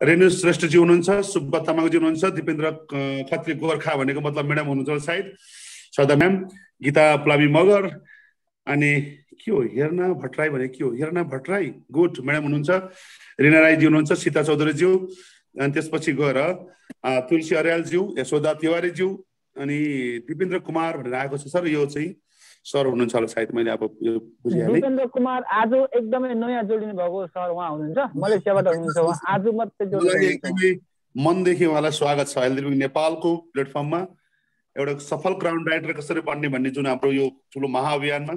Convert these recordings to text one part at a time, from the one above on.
रेणु श्रेष्ठजी हुनुहुन्छ, सुब्बा तामाङजी हुनुहुन्छ, दिपेन्द्र खत्री गोर्खा भनेको मतलब म्याडम हुनुहुन्छ सायद, सदा म्याम, गीता प्लामी मगर, अनि के हो हेर्ना भट्टराई भने के हो हेर्ना भट्टराई गुड म्याडम हुनुहुन्छ, रिना राईजी हुनुहुन्छ, सीता चौधरीज्यू, अनि त्यसपछि गएर तुलसी अर्यालज्यू, यशोदा तिवारीज्यू, अनि दिपेन्द्र कुमार भनेर आएको छ सर। यो चाहिँ सर हुनुहुन्छ होला सायद, मैले अब यो बुझिहालेँ। दिपेन्द्र कुमार आज एकदमै नयाँ जोडिनु भएको सर, उहाँ हुनुहुन्छ मलेसियाबाट हुनुहुन्छ, उहाँ आज मात्रै जोडिनु। मनदेखि उहाँलाई स्वागत छ हेल्दी लिभिङ नेपालको प्लेटफर्ममा। एउटा सफल क्राउन राइटर कसरी बन्ने भन्ने जुन हाम्रो यो ठुलो महाअभियानमा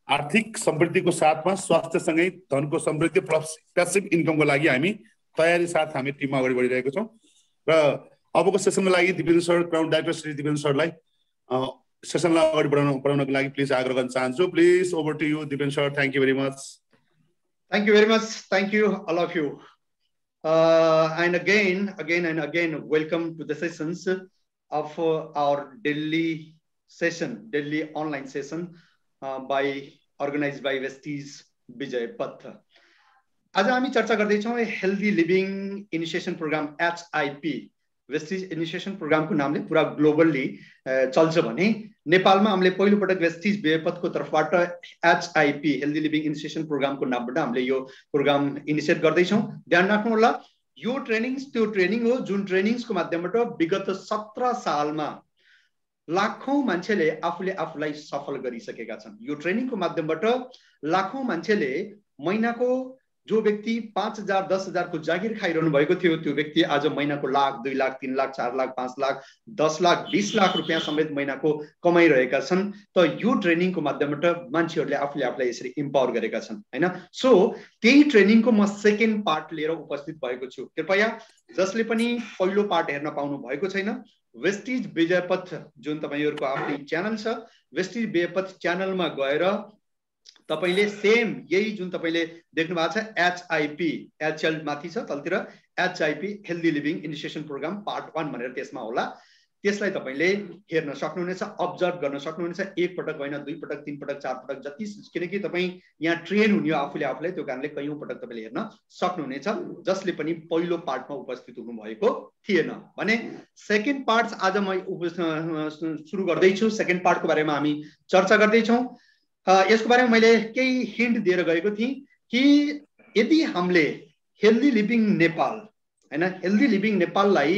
आर्थिक समृद्धिको साथमा स्वास्थ्यसँगै धनको समृद्धि प्लस प्यासिभ इन्कमको लागि हामी तयारी साथ हामी टिममा अगाडि बढिरहेको छौँ। र अबको सेसनको लागि Dipendra sir, crown director Shri Dipendra सरलाई सेसनलाई अगाडि बढाउनको लागि प्लिज आग्रह गर्न चाहन्छु। Please over to you Dipendra sir, thank you very much. Thank you very much. Thank you, all of you. And again and again, welcome to the sessions of our Delhi session, Delhi online session organized by Vestige Vijay Path. आज हामी चर्चा गर्दैछौँ healthy living initiation program HIP, Vestige initiation प्रोग्रामको नामले पुरा globally चल्छ भने नेपालमा हामीले पहिलो पटक वेस्टिज बेपतको तर्फबाट HIP हेल्दी लिभिङ इनिसिएसन प्रोग्रामको नामबाट हामीले यो प्रोग्राम इनिसिएट गर्दैछौँ। ध्यान राख्नु होला, यो ट्रेनिङ्स त्यो ट्रेनिङ हो जुन ट्रेनिङ्सको माध्यमबाट विगत 17 सालमा लाखौं मान्छेले आफूलाई सफल गरिसकेका छन्। यो ट्रेनिङको माध्यमबाट लाखौं मान्छेले महिनाको जो व्यक्ति 5,000 10,000 को जागिर खाइरहनु भएको थियो त्यो व्यक्ति आज महिनाको लाख, 2 लाख, 3 लाख, 4 लाख, 5 लाख, 10 लाख, 20 लाख रुपैयाँ समेत महिनाको कमाइरहेका छन्। त यो ट्रेनिङको माध्यमबाट मान्छेहरूले आफूलाई यसरी इम्पावर गरेका छन् हैन। सो त्यही ट्रेनिङको म सेकेन्ड पार्ट लिएर उपस्थित भएको छु। कृपया जसले पनि पहिलो पार्ट हेर्न पाउनु भएको छैन, वेस्टिज विजयपथ जुन तपाईहरुको आफ्नै च्यानल छ, वेस्टिज विजयपथ च्यानलमा गएर तपाईले सेम यही जुन तपाईले देख्नु भएको छ HIP एचएल माथि छ तलतिर HIP healthy living initiation program part 1 भनेर त्यसमा होला, त्यसलाई तपाईले हेर्न सक्नुहुनेछ, अब्जर्भ गर्न सक्नुहुनेछ। एक पटक होइन, 2 पटक, 3 पटक, 4 पटक जति, किनकि तपाई यहाँ ट्रेन हुने हो आफूलाई, त्यो कारणले कयौं पटक तपाईले हेर्न सक्नुहुनेछ जसले पनि पहिलो पार्टमा उपस्थित हुनु भएको थिएन भने। सेकेन्ड पार्ट आज म सुरु गर्दै छु। सेकेन्ड पार्टको बारेमा हामी चर्चा गर्दै छौं। यसको बारेमा मैले केही हिन्ट दिएर गएको थिएँ कि यदि हामीले हेल्दी लिभिङ नेपाल हैन, हेल्दी लिभिङ नेपाललाई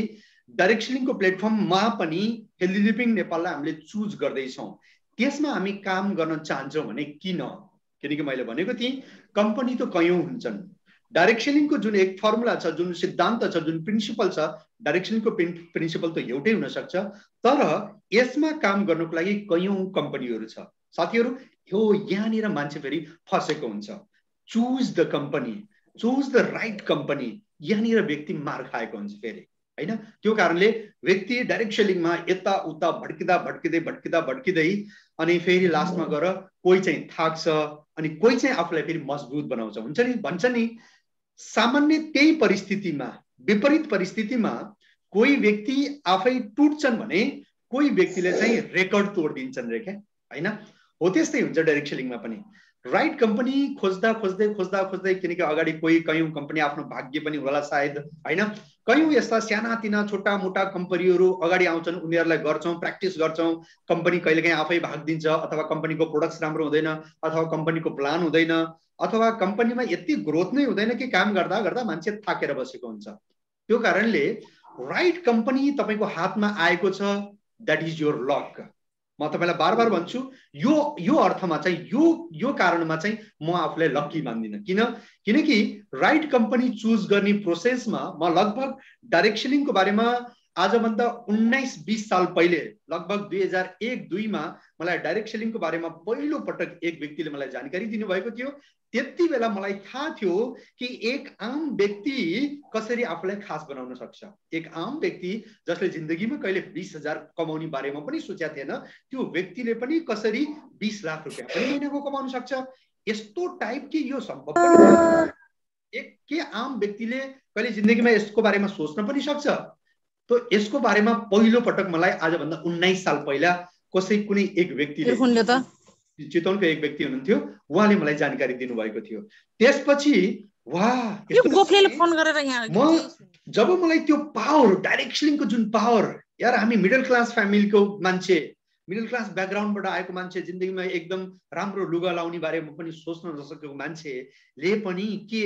डाइरेक्सलिङको प्लेटफर्ममा पनि हेल्दी लिभिङ नेपाललाई हामीले चुज गर्दै छौं, त्यसमा हामी काम गर्न चाहन्छौं भने किन? किनकि मैले भनेको थिएँ कम्पनी त कयौं हुन्छन्, डाइरेक्सलिङको जुन एक फर्मुला छ, जुन सिद्धान्त छ, जुन प्रिन्सिपल छ, डाइरेक्सलिङको प्रिन्सिपल त एउटै हुन सक्छ, तर यसमा काम गर्नको लागि कयौं कम्पनीहरु छ। साथीहरु, यो यहाँनिर मान्छे फेरि फसेको हुन्छ। Choose the company, choose the right company, यहाँनिर व्यक्ति मार खाएको हुन्छ फेरि हैन। त्यो कारणले व्यक्ति डाइरेक्ट सेलिङमा यता उता भड्किँदै अनि फेरि लास्टमा गएर कोही चाहिँ थाक्छ अनि कोही चाहिँ आफूलाई फेरि मजबुत बनाउँछ। हुन्छ नि, भन्छ नि सामान्य त्यही परिस्थितिमा, विपरीत परिस्थितिमा कोही व्यक्ति आफै टुट्छन् भने कोही व्यक्तिले चाहिँ रेकर्ड तोड्दिन्छन् रे, हैन? हो त्यस्तै हुन्छ डाइरेक्ट सेलिङमा पनि। राइट कम्पनी खोज्दा किनकि अगाडि कयौं कम्पनी आफ्नो भाग्य पनि होला सायद हैन, कयौं यस्ता सानातिना छोटा मोटा कम्पनीहरु अगाडि आउँछन्, उनीहरुलाई गर्छौं, प्र्याक्टिस गर्छौं, कम्पनी कहिलेकाहीँ आफै भाग्दिन्छ, अथवा कम्पनीको प्रोडक्ट्स राम्रो हुँदैन, अथवा कम्पनीको प्लान हुँदैन, अथवा कम्पनीमा यति ग्रोथ नै हुँदैन कि काम गर्दा गर्दा मान्छे थाकेर बसेको हुन्छ। त्यो कारणले राइट कम्पनी तपाईको हातमा आएको छ, दैट इज योर लक। म तपाईलाई बार भन्छु, यो अर्थमा चाहिँ यो कारणमा चाहिँ म आफूलाई लकी मान्दिनँ। किनकि राइट कम्पनी चुज गर्ने प्रोसेसमा म लगभग डाइरेक्सलिङको बारेमा आजभन्दा 19-20 साल पहिले, लगभग 2001-2 मा मलाई डाइरेक्ट सेलिङको बारेमा पहिलो पटक एक व्यक्तिले मलाई जानकारी दिनुभएको थियो। त्यति बेला मलाई थाहा थियो कि एक आम व्यक्ति कसरी आफूलाई खास बनाउन सक्छ। एक आम व्यक्ति जसले जिन्दगीमा कहिले 20,000 कमाउने बारेमा पनि सोचेको थिएन, त्यो व्यक्तिले पनि कसरी 20 लाख रुपैयाँ पनि महिनाको कमाउन सक्छ। यस्तो टाइप कि यो सम्भव पनि के आम व्यक्तिले कहिले जिन्दगीमा यसको बारेमा सोच्न पनि सक्छ। तो यसको बारेमा पहिलो पटक मलाई आजभन्दा 19 साल पहिला कुनै एक व्यक्तिले, चितवनको एक व्यक्ति हुनुहुन्थ्यो, उहाँले मलाई जानकारी दिनुभएको थियो। त्यसपछि वाह, जब मलाई त्यो पावर, डाइरेक्ट सेलिङको जुन पावर, यार हामी मिडल क्लास फ्यामिलीको मान्छे, मिडल क्लास ब्याकग्राउन्डबाट आएको मान्छे, जिन्दगीमा एकदम राम्रो लुगा लाउने बारेमा पनि सोच्न नसकेको मान्छेले पनि के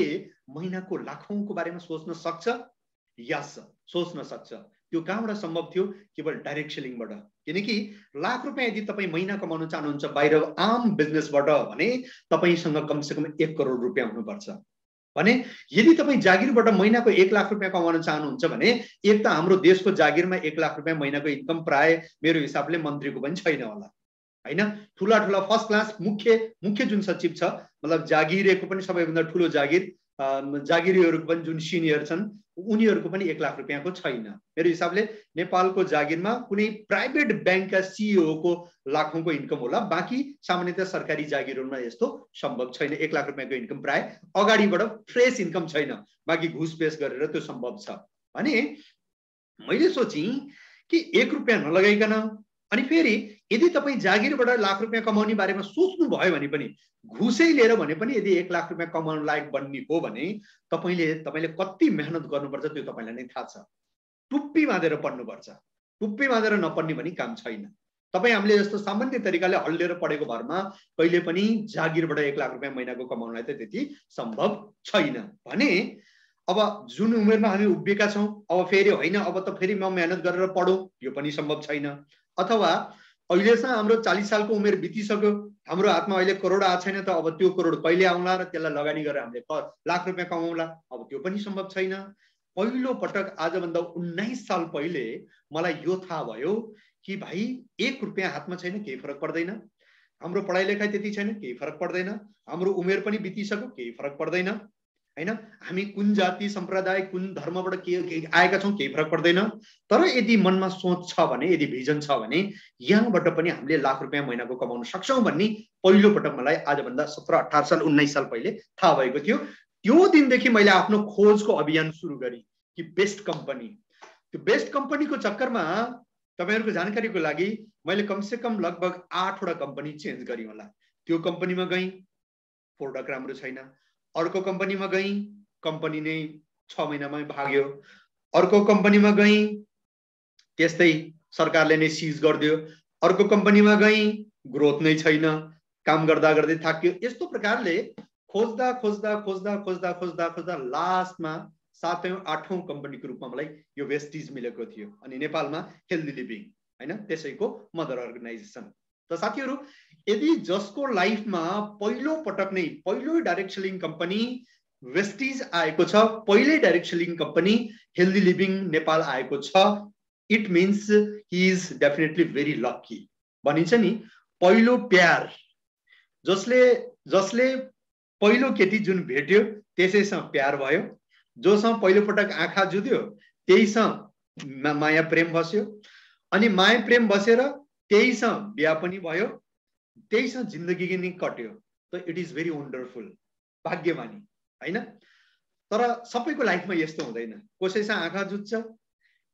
महिनाको लाखौंको बारेमा सोच्न सक्छ? यस, सोच्न सक्छ। त्यो कहाँबाट सम्भव थियो? केवल डाइरेक्ट सेलिङबाट। किनकि लाख रुपैयाँ यदि तपाईँ महिना कमाउन चाहनुहुन्छ बाहिर आम बिजनेसबाट भने तपाईसँग कमसेकम 1 करोड रुपैयाँ हुनुपर्छ। भने यदि तपाईँ जागिरबाट महिनाको 1 लाख रुपैयाँ कमाउन चाहनुहुन्छ भने एक त हाम्रो देशको जागिरमा 1 लाख रुपैयाँ महिनाको इन्कम प्राय मेरो हिसाबले मन्त्रीको पनि छैन होला, हैन? ठुला ठुला फर्स्ट क्लास मुख्य जुन सचिव छ, मतलब जागिरेको पनि सबैभन्दा ठुलो जागिरीहरूको पनि जुन सिनियर छन् उनीहरूको पनि 1 लाख रुपैयाँको छैन। मेरो हिसाबले नेपालको जागिरमा कुनै प्राइभेट बैंकका सीईओ को लाखौंको इन्कम होला, बाँकी सामान्यतः सरकारी जागिरहरूमा यस्तो सम्भव छैन। 1 लाख रुपैयाँको इन्कम प्राय अगाडिबाट फ्रेश इन्कम छैन, बाँकी घुस पेश गरेर त्यो सम्भव छ। भने मैले सोचेँ कि 1 रुपैयाँ नलगाइकन अनि फेरि यदि तपाईँ जागिरबाट लाख रुपैयाँ कमाउने बारेमा सोच्नु भयो भने पनि घुसै लिएर भने पनि यदि 1 लाख रुपैयाँ कमाउन लायक बन्ने हो भने तपाईले कति मेहनत गर्नुपर्छ त्यो तपाईलाई नै थाहा छ। टुप्पी बाँधेर पढ्नुपर्छ, टुप्पी बाँधेर नपढ्ने पनि काम छैन। तपाईँ हामीले जस्तो सामान्य तरिकाले हल्लेर पढेको भरमा कहिले पनि जागिरबाट 1 लाख रुपैयाँ महिनाको कमाउनलाई त त्यति सम्भव छैन। भने अब जुन उमेरमा हामी उभिएका छौं, अब फेरि होइन अब त फेरि म मेहनत गरेर पढौँ, यो पनि सम्भव छैन। अथवा अहिलेसम्म हाम्रो 40 सालको उमेर बितिसक्यो, हाम्रो हातमा अहिले करोड आएको छैन, त अब त्यो करोड कहिले आउला र त्यसलाई लगानी गरेर हामीले लाख रुपैयाँ कमाउला, अब त्यो पनि सम्भव छैन। पहिलो पटक आजभन्दा 19 साल पहिले मलाई यो थाहा भयो कि भाइ 1 रुपैयाँ हातमा छैन केही फरक पर्दैन, हाम्रो पढाइ लेखाइ त्यति छैन केही फरक पर्दैन, हाम्रो उमेर पनि बितिसक्यो केही फरक पर्दैन, हैन? हामी कुन जाति सम्प्रदाय कुन धर्मबाट के आएका छौं केही फरक पर्दैन। तर यदि मनमा सोच छ भने, यदि भिजन छ भने यहाँबाट पनि हामीले लाख रुपैयाँ महिनाको कमाउन सक्छौं भन्ने पहिलो पटक मलाई आजभन्दा 17, 18 साल 19 साल पहिले थाहा भएको थियो। त्यो दिनदेखि मैले आफ्नो खोजको अभियान सुरु गरेँ कि बेस्ट कम्पनी। त्यो बेस्ट कम्पनीको चक्करमा तपाईहरुको जानकारीको लागि मैले कमसे कम लगभग 8 वटा कम्पनी चेन्ज गरेँ होला। त्यो कम्पनीमा गएँ, प्रोडक्ट राम्रो छैन। अर्को कम्पनीमा गएँ, कम्पनी नै 6 महिनामै भाग्यो। अर्को कम्पनीमा गएँ, त्यस्तै सरकारले नै सिज गर्दियो। अर्को कम्पनीमा गएँ, ग्रोथ नै छैन, काम गर्दा गर्दै थाक्यो। यस्तो प्रकारले खोज्दा खोज्दा खोज्दा खोज्दा खोज्दा खोज्दा लास्टमा 7औं 8औं कम्पनीको रूपमा मलाई यो वेस्टिज मिलेको थियो। अनि नेपालमा हेल्दी लिभिङ, हैन, त्यसैको मदर अर्गनाइजेसन। त साथीहरु, यदि जसको लाइफमा पहिलो पटक नै पहिलो डाइरेक्ट सेलिङ कम्पनी वेस्टिज आएको छ, पहिलो direct selling company healthy living Nepal आएको छ, it means he is definitely very lucky. भनिन्छ नि पहिलो प्यार, जसले पहिलो केटी जुन भेट्यो त्यसैसँग प्यार भयो, जोसँग पहिलो पटक आँखा जुध्यो त्यहीसँग माया प्रेम बस्यो, अनि माया प्रेम बसेर त्यहीसँग बिहा पनि भयो, त्यहीसँग जिन्दगी नै कट्यो। त इट इज भेरी वन्डरफुल, भाग्यमानी, हैन? तर सबैको लाइफमा यस्तो हुँदैन। कसैसँग आँखा जुत्छ,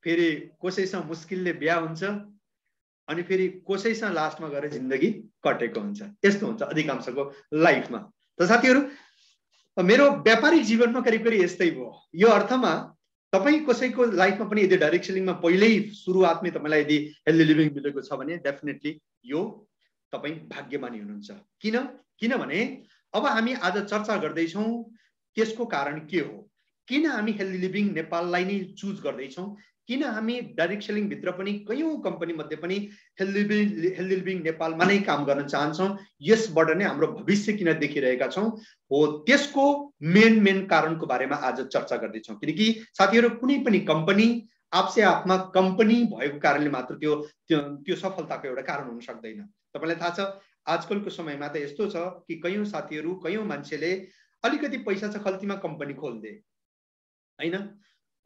फेरि कसैसँग मुस्किलले बिहा हुन्छ, अनि फेरि कसैसँग लास्टमा गएर जिन्दगी कटेको हुन्छ। यस्तो हुन्छ अधिकांशको लाइफमा। त साथीहरु, मेरो व्यापारिक जीवनमा करिब करिब यस्तै भयो। यो अर्थमा तपाई कसैको लाइफमा पनि यदि डाइरेक्ट सेलिङमा पहिल्यै सुरुवातमै तपाईलाई यदि हेल्दी लिभिङ मिलेको छ भने डेफिनेटली यो तपाई भाग्यमानी हुनुहुन्छ। किनभने अब हामी आज चर्चा गर्दै छौं त्यसको कारण के हो, किन हामी हेल्दी लिभिङ नेपाललाई नै चुज गर्दै छौं, किन हामी डाइरेक्ट सेलिङ भित्र पनि कयौं कम्पनी मध्ये पनि हेल्दी लिभिङ नेपालमा नै काम गर्न चाहन्छौं, यसबाट नै हाम्रो भविष्य किन देखिरहेका छौं हो, त्यसको मेन कारणको बारेमा आज चर्चा गर्दै छौं। किनकि साथीहरु, कुनै पनि कम्पनी आपसे आफमा कम्पनी भएको कारणले मात्र त्यो सफलताको एउटा कारण हुन सक्दैन। तपाईलाई थाहा छ आजकलको समयमा त यस्तो छ कि कयौं साथीहरु कयौं मान्छेले अलिकति पैसा छ खल्तीमा कम्पनी खोल्दे, हैन?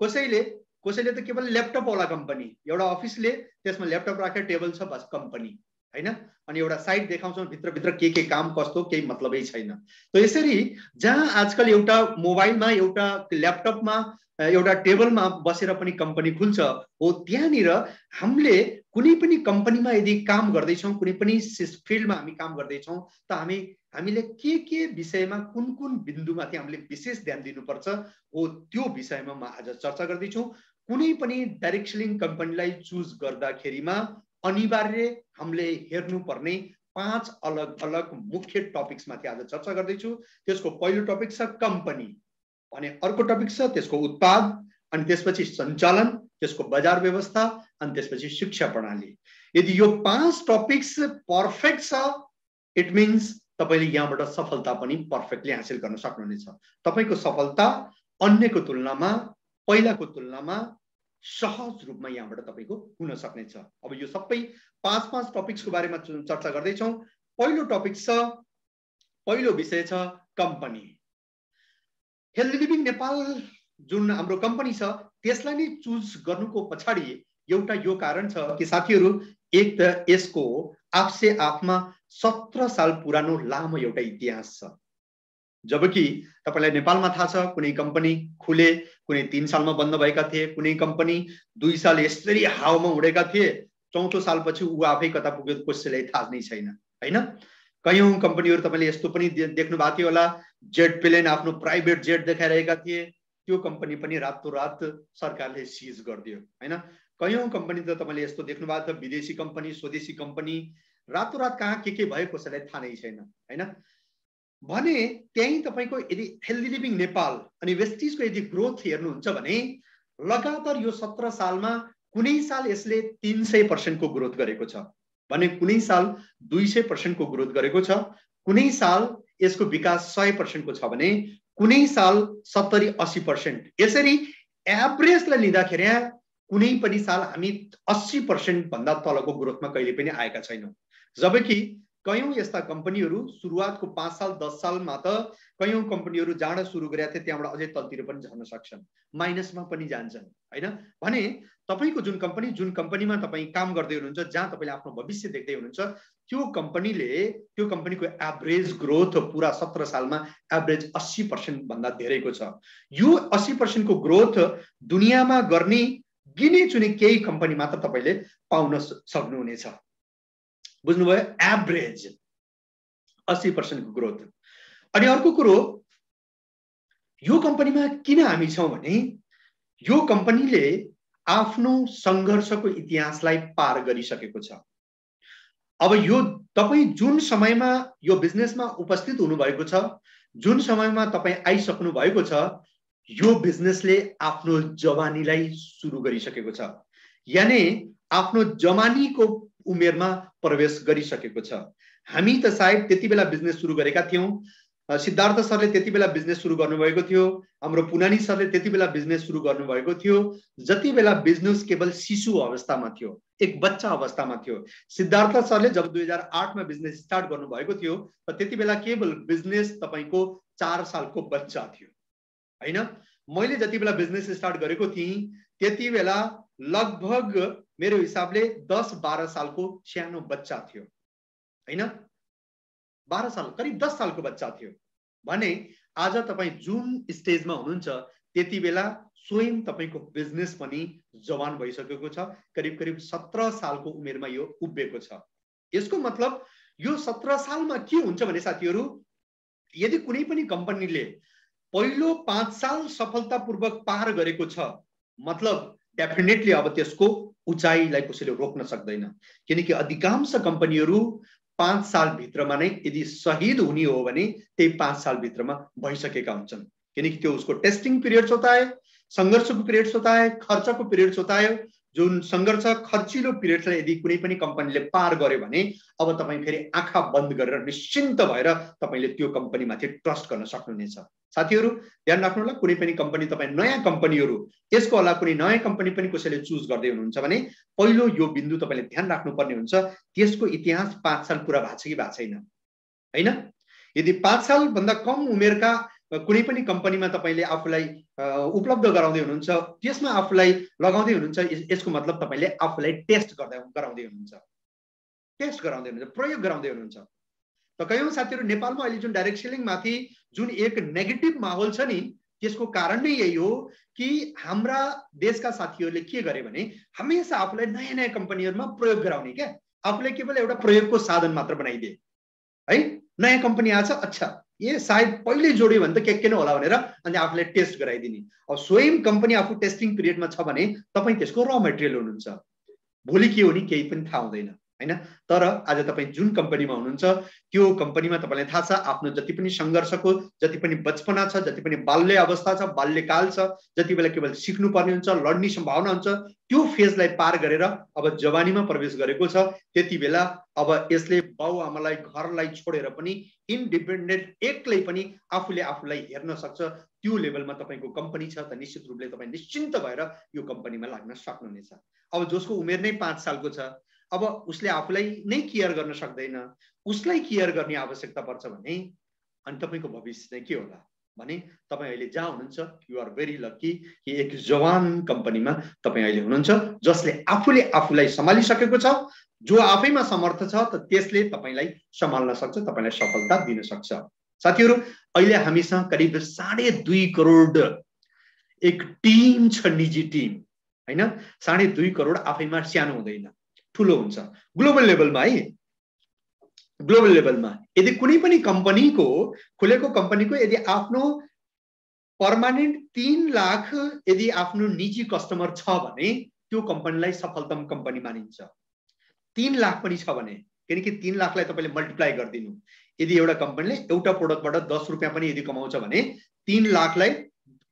कसैले त केवल ल्यापटप वाला कम्पनी, एउटा अफिसले त्यसमा ल्यापटप राखेर टेबल छ बस कम्पनी, हैन? अनि एउटा साइट देखाउँछौं भित्र के काम कस्तो केही मतलबै छैन। त यसरी जहाँ आजकल एउटा मोबाइलमा एउटा ल्यापटपमा एउटा टेबलमा बसेर पनि कम्पनी खुल्छ हो। त्यहाँनिर हामीले कुनै पनि कम्पनीमा यदि काम गर्दैछौँ, कुनै पनि फिल्डमा हामी काम गर्दैछौँ त हामीले के विषयमा कुन बिन्दुमाथि हामीले विशेष ध्यान दिनुपर्छ हो, त्यो विषयमा म आज चर्चा गर्दैछु। कुनै पनि डाइरेक्ट सेलिङ कम्पनीलाई चुज गर्दाखेरिमा अनिवार्य हामीले हेर्नुपर्ने 5 अलग अलग मुख्य टपिक्स माथि आज चर्चा गर्दैछु। त्यसको पहिलो टपिक छ कम्पनी, अनि अर्को टपिक छ त्यसको उत्पाद, अनि त्यसपछि सञ्चालन, त्यसको बजार व्यवस्था, अनि त्यसपछि शिक्षा प्रणाली। यदि यो 5 टपिक्स पर्फेक्ट छ, इट मिन्स तपाईले यहाँबाट सफलता पनि पर्फेक्टली हासिल गर्न सक्नुहुनेछ। तपाईको सफलता अन्यको तुलनामा, पहिलाको तुलनामा सहज रूपमा यहाँबाट तपाईको हुन सक्नेछ। अब यो सबै 5 टपिक्सको बारेमा चर्चा गर्दै छौं। पहिलो टपिक छ, पहिलो विषय छ कम्पनी। हेल्दी लिभिङ नेपाल जुन हाम्रो कम्पनी छ त्यसलाई नै चुज गर्नुको पछाडी एउटा यो कारण छ कि साथीहरु, एक त यसको आफसे आफमा 17 साल पुरानो लामो एउटा इतिहास छ। जबकि तपाईलाई नेपालमा थाहा छ कुनै कम्पनी खुले कुनै 3 सालमा बन्द भएका थिए, कुनै कम्पनी 2 साल यसरी हावामा उडेका थिए, चौथो सालपछि उ आफै कता पुग्यो कसैलाई थाहा नै छैन, हैन? कयौं कम्पनीहरु तपाईले यस्तो पनि देख्नु भएको थियो होला, जेट प्लेन आफ्नो प्राइभेट जेट देखाइरहेका थिए, त्यो कम्पनी पनि रातोरात सरकारले सिज गर्दियो, हैन? कयौं कम्पनी त तपाईले यस्तो देख्नु भएको थियो, विदेशी कम्पनी, स्वदेशी कम्पनी, रातोरात कहाँ के भयो कसैलाई थाहा नै छैन, हैन? भने त्यही तपाईको यदि हेल्दी लिभिङ नेपाल अनि वेस्टिजको यदि ग्रोथ हेर्नुहुन्छ भने लगातार यो 17 सालमा कुनै साल यसले 300% को ग्रोथ गरेको छ भने, कुनै साल 200% को ग्रोथ गरेको छ, कुनै साल यसको विकास 100% को छ भने, कुनै साल 70-80%। यसरी एभरेजलाई लिँदाखेरि कुनै पनि साल हामी 80% भन्दा तलको ग्रोथमा कहिले पनि आएका छैनौं। जबकि कयौं यस्ता कम्पनीहरु सुरुवातको 5 साल 10 सालमा त कयौं कम्पनीहरु जान सुरु गरेका थिए, त्यहाँबाट अझै तलतिर पनि झर्न सक्छन्, माइनसमा पनि जान्छन्, हैन? भने तपाईको जुन कम्पनीमा तपाई काम गर्दै हुनुहुन्छ, जहाँ तपाईले आफ्नो भविष्य देख्दै हुनुहुन्छ, त्यो कम्पनीको एभरेज ग्रोथ पूरा 17 सालमा एभरेज 80% भन्दा धेरैको छ। यो 80% को ग्रोथ दुनियामा गर्ने गिने चुने केही कम्पनी मात्र तपाईले पाउन सक्नुहुनेछ। बुझ्नुभयो? एभरेज 80% को ग्रोथ। अनि अर्को कुरो, यो कम्पनीमा किन हामी छौं भने यो कम्पनीले आफ्नो संघर्षको इतिहासलाई पार गरिसकेको छ। अब यो तपाई जुन समयमा यो बिजनेसमा उपस्थित हुनु भएको छ, जुन समयमा तपाई आइसक्नु भएको छ, यो बिजनेसले आफ्नो जवानीलाई सुरु गरिसकेको छ, यानी आफ्नो जवानीको उमेरमा प्रवेश गरिसकेको छ। हामी त सायद त्यति बेला बिजनेस सुरु गरेका थियौं, सिद्धार्थ सरले त्यति बेला बिजनेस सुरु गर्नुभएको थियो, हाम्रो पुनानी सरले त्यति बेला बिजनेस सुरु गर्नुभएको थियो, जति बेला बिजनेस केवल शिशु अवस्थामा थियो, एक बच्चा अवस्थामा थियो। सिद्धार्थ सरले जब 2008 मा बिजनेस स्टार्ट गर्नुभएको थियो त त्यति बेला केवल बिजनेस तपाईको 4 सालको बच्चा थियो, हैन? मैले जति बेला बिजनेस स्टार्ट गरेको थिएँ त्यति बेला लगभग मेरो हिसाबले 10-12 सालको सानो बच्चा थियो, हैन? 12 साल, करिब 10 सालको बच्चा थियो। भने आज तपाई जुन स्टेजमा हुनुहुन्छ त्यति बेला स्वयं तपाईको बिजनेस पनि जवान भइसकेको छ, करिब 17 सालको उमेरमा यो उभिएको छ। यसको मतलब यो 17 सालमा के हुन्छ भने साथीहरु, यदि कुनै पनि कम्पनीले पहिलो 5 साल सफलतापूर्वक पार गरेको छ, मतलब डेफिनेटली अब त्यसको उचाइलाई कसैले रोक्न सक्दैन, किनकि अधिकांश कम्पनीहरु 5 साल भित्रमा नै यदि शहीद हुने हो भने त्यही 5 साल भित्रमा भइसकेका हुन्छन्, किनकि त्यो उसको टेस्टिङ पिरियड होता है, संघर्षको पिरियड होता है, खर्चको पिरियड होता है। जुन संघर्ष खर्चिलो पिरियडलाई यदि कुनै पनि कम्पनीले पार गर्यो भने अब तपाई फेरि आँखा बन्द गरेर निश्चिन्त भएर तपाईले त्यो कम्पनीमाथि ट्रस्ट गर्न सक्नुहुनेछ। साथीहरु ध्यान राख्नु होला, कुनै पनि कम्पनी तपाई नयाँ कम्पनीहरु यसको होला कुनै नयाँ कम्पनी पनि कसैले चुज गर्दै हुनुहुन्छ भने पहिलो यो बिन्दु तपाईले ध्यान राख्नुपर्ने हुन्छ, त्यसको इतिहास 5 साल पूरा भएको छ कि भएको छैन, हैन? यदि 5 साल भन्दा कम उमेरका कुनै पनि कम्पनीमा तपाईले आफुलाई उपलब्ध गराउँदै हुनुहुन्छ, त्यसमा आफुलाई लगाउँदै हुनुहुन्छ, यसको मतलब तपाईले आफुलाई टेस्ट गराउँदै हुनुहुन्छ, प्रयोग गराउँदै हुनुहुन्छ। त कयौं साथीहरु नेपालमा अहिले जुन डाइरेक्ट सेलिङ माथि जुन एक नेगेटिभ माहौल छ नि, त्यसको कारण नै यही हो कि हाम्रा देशका साथीहरूले के गरे भने हमेशा आफूलाई नयाँ नयाँ कम्पनीहरुमा प्रयोग गराउने क्या, आफूलाई केवल एउटा प्रयोगको साधन मात्र बनाइदिए है। नयाँ कम्पनी आछ, अच्छा ये सायद पहिले जोड्यो भने त के न होला भनेर अनि आफूलाई टेस्ट गराइदिने। अब स्वयं कम्पनी आफू टेस्टिङ पिरियडमा छ भने तपाई त्यसको र मटेरियल हुनुहुन्छ, भोलि के हो नि केही पनि थाहा हुँदैन हैन। तर आज तपाई जुन कम्पनीमा हुनुहुन्छ त्यो कम्पनीमा तपाईलाई थाहा छ आफ्नो जति पनि संघर्षको, जति पनि बचपना छ, जति पनि बाल्य अवस्था छ, बाल्यकाल छ, जति बेला केवल सिक्नु पर्ने हुन्छ, लड्ने सम्भावना हुन्छ, त्यो फेजलाई पार गरेर अब जवानीमा प्रवेश गरेको छ। त्यति बेला अब यसले बाउ आमालाई घरलाई छोडेर पनि इन्डिपेन्डेन्ट एक्लै पनि आफूले आफूलाई हेर्न सक्छ। त्यो लेभलमा तपाईको कम्पनी छ त निश्चित रूपले तपाई निश्चिन्त भएर यो कम्पनीमा लाग्न सक्नुहुनेछ। अब जसको उमेर नै 5 सालको छ, अब उसले आफूलाई नै केयर गर्न सक्दैन, उसलाई केयर गर्ने आवश्यकता पर्छ भने अनि तपाईको भविष्य चाहिँ के होला भने तपाई अहिले जहाँ हुनुहुन्छ यु आर भेरी लकी कि एक जवान कम्पनीमा तपाई अहिले हुनुहुन्छ जसले आफूले आफूलाई सम्हालिसकेको छ। जो आफैमा समर्थ छ त त्यसले तपाईलाई सम्हाल्न सक्छ, तपाईलाई सफलता दिन सक्छ। साथीहरु, अहिले हामीसँग करिब 2.5 करोड एक टिम छ, निजी टिम हैन। 2.5 करोड आफैमा सानो हुँदैन, ठुलो हुन्छ। ग्लोबल लेभलमा है, ग्लोबल लेभलमा यदि कुनै पनि कम्पनीको खुलेको कम्पनीको यदि आफ्नो पर्मानेन्ट 3 लाख यदि आफ्नो निजी कस्टमर छ भने त्यो कम्पनीलाई सफलतम कम्पनी मानिन्छ। 3 लाख पनि छ भने, किनकि 3 लाखलाई तपाईले मल्टिप्लाई गर्दिनु, यदि एउटा कम्पनीले एउटा प्रोडक्टबाट 10 रुपैयाँ पनि यदि कमाउँछ भने 3 लाखलाई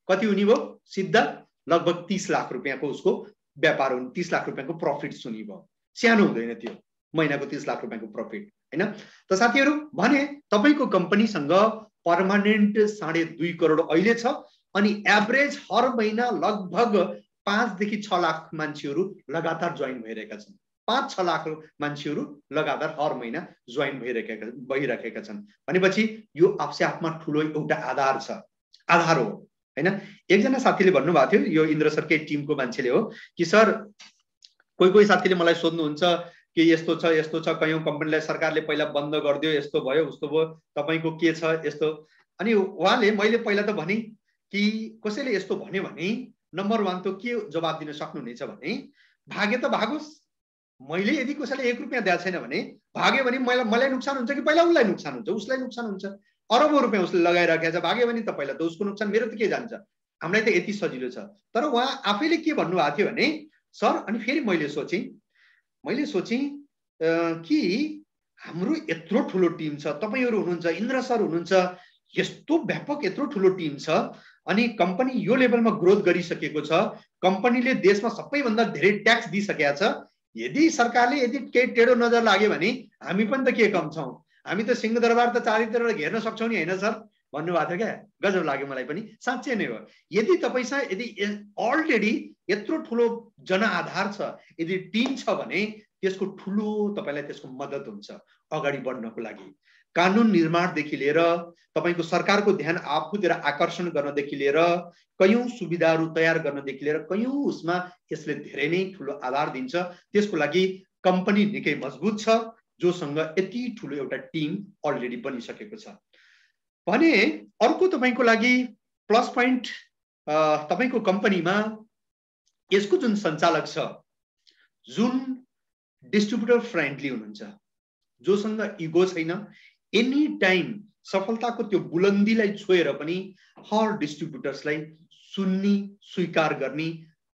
कति हुने भयो, सिधा लगभग 30 लाख रुपैयाँको उसको व्यापार हुने, 30 लाख रुपैयाँको प्रॉफिट हुने भयो। सानो हुँदैन त्यो महिनाको 30 लाख रुपैयाँको प्रॉफिट हैन। त साथीहरु, भने तपाईको कम्पनीसँग पर्मानेन्ट 2.5 करोड अहिले छ अनि एभरेज हर महिना लगभग 5 देखि 6 लाख मान्छेहरु लगातार जोइन भइरहेका छन्। 5-6 लाख मान्छेहरु लगातार हर महिना जोइन भइरहेका छन् भनेपछि यो आफसे आफमा ठुलो एउटा आधार छ, आधार हो हैन। एकजना साथीले भन्नुभएको थियो, यो इन्द्र सरकै टिमको मान्छेले हो कि सर कोही साथीले मलाई सोध्नुहुन्छ कि यस्तो छ कयौं कम्पनीलाई सरकारले पहिला बन्द गर्दियो, यस्तो भयो उस्तो भयो, तपाईको के छ यस्तो। अनि उहाँले मैले पहिला त भने कि कसैले यस्तो भन्यो भने नम्बर 1 त के जवाब दिन सक्नुहुनेछ भने भागे त भागोस्, मैले यदि कसैले 1 रुपैयाँ दिएको छैन भने भाग्यो भने मलाई नुक्सान हुन्छ कि पहिला उसलाई नुक्सान हुन्छ? उसलाई नुक्सान हुन्छ। अरबौं रुपैयाँ उसले लगाइराखेको छ, भाग्यो भने त पहिला त उसको नुक्सान, मेरो त के जान्छ? हामीलाई त यति सजिलो छ। तर उहाँ आफैले के भन्नुभएको थियो भने सर, अनि फेरि मैले सोचेँ कि हाम्रो यत्रो ठुलो टिम छ, तपाईहरु हुनुहुन्छ, इन्द्र सर हुनुहुन्छ, यस्तो व्यापक यत्रो ठुलो टिम छ अनि कम्पनी यो लेभलमा ग्रोथ गरिसकेको छ, कम्पनीले देशमा सबैभन्दा धेरै ट्याक्स दिइसकेको छ। यदि सरकारले यदि केही टेढो नजर लाग्यो भने हामी पनि त के कम छौं, हामी त सिंहदरबार त चारैतिर घेर्न सक्छौं नि हैन सर भन्नुभएको थियो क्या। गजब लाग्यो मलाई पनि, साँच्चै नै हो। यदि तपाईसँग यदि अलरेडी यत्रो ठुलो जनआधार छ, यदि टिम छ भने त्यसको ठुलो तपाईलाई त्यसको मद्दत हुन्छ अगाडि बढ्नको लागि। कानुन निर्माणदेखि लिएर तपाईको सरकारको ध्यान आफूतिर आकर्षण गर्नदेखि लिएर कयौं सुविधाहरू तयार गर्नदेखि लिएर कयौं उसमा यसले धेरै नै ठुलो आधार दिन्छ। त्यसको लागि कम्पनी निकै मजबुत छ जोसँग यति ठुलो एउटा टिम अलरेडी बनिसकेको छ भने। अर्को तपाईको लागि प्लस प्वाइन्ट तपाईको कम्पनीमा यसको जुन सञ्चालक छ, जुन डिस्ट्रिब्युटर फ्रेन्डली हुनुहुन्छ, जोसँग इगो छैन, एनी टाइम सफलताको त्यो बुलन्दीलाई छोएर पनि हर डिस्ट्रिब्युटर्सलाई सुन्ने, स्वीकार गर्ने,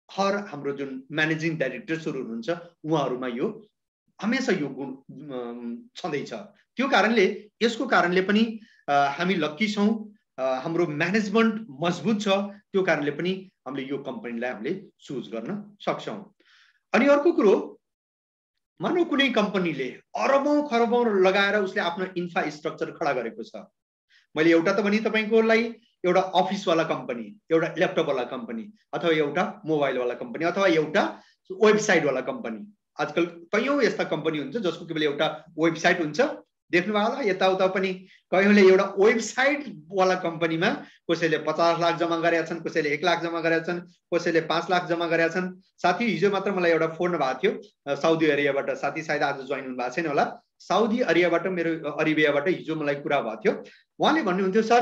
हर हाम्रो जुन म्यानेजिङ डाइरेक्टर्सहरू हुनुहुन्छ उहाँहरुमा यो हमेशा यो गुण छँदैछ। त्यो कारणले यसको कारणले पनि हामी लक्की छौं, हाम्रो म्यानेजमेन्ट मजबुत छ, त्यो कारणले पनि हामीले यो कम्पनीलाई हामीले चुज गर्न सक्छौं। अनि अर्को कुरो, मानौ कुनै कम्पनीले अरबौं खरबौं लगाएर उसले आफ्नो इन्फ्रास्ट्रक्चर खडा गरेको छ। मैले एउटा त भने तपाईकोलाई एउटा अफिस वाला कम्पनी, एउटा ल्यापटप वाला कम्पनी, अथवा एउटा मोबाइल वाला कम्पनी, अथवा एउटा वेबसाइट वाला कम्पनी। आजकल कयौं यस्ता कम्पनी हुन्छ जसको केवल एउटा वेबसाइट हुन्छ, देख्नु भयो होला यताउता पनि। कयौंले एउटा वेबसाइट वाला कम्पनीमा कसैले 50 लाख जम्मा गरेका छन्, कसैले 1 लाख जम्मा गरेका छन्, कसैले 5 लाख जम्मा गरेका छन्। साथी हिजो मात्र मलाई एउटा फोन भएको थियो साउदी अरेबियाबाट, साथी सायद आज जोइन हुनु भएको छैन होला, साउदी अरेबियाबाट मेरो अरेबियाबाट हिजो मलाई कुरा भएको थियो। उहाँले भन्नुहुन्थ्यो सर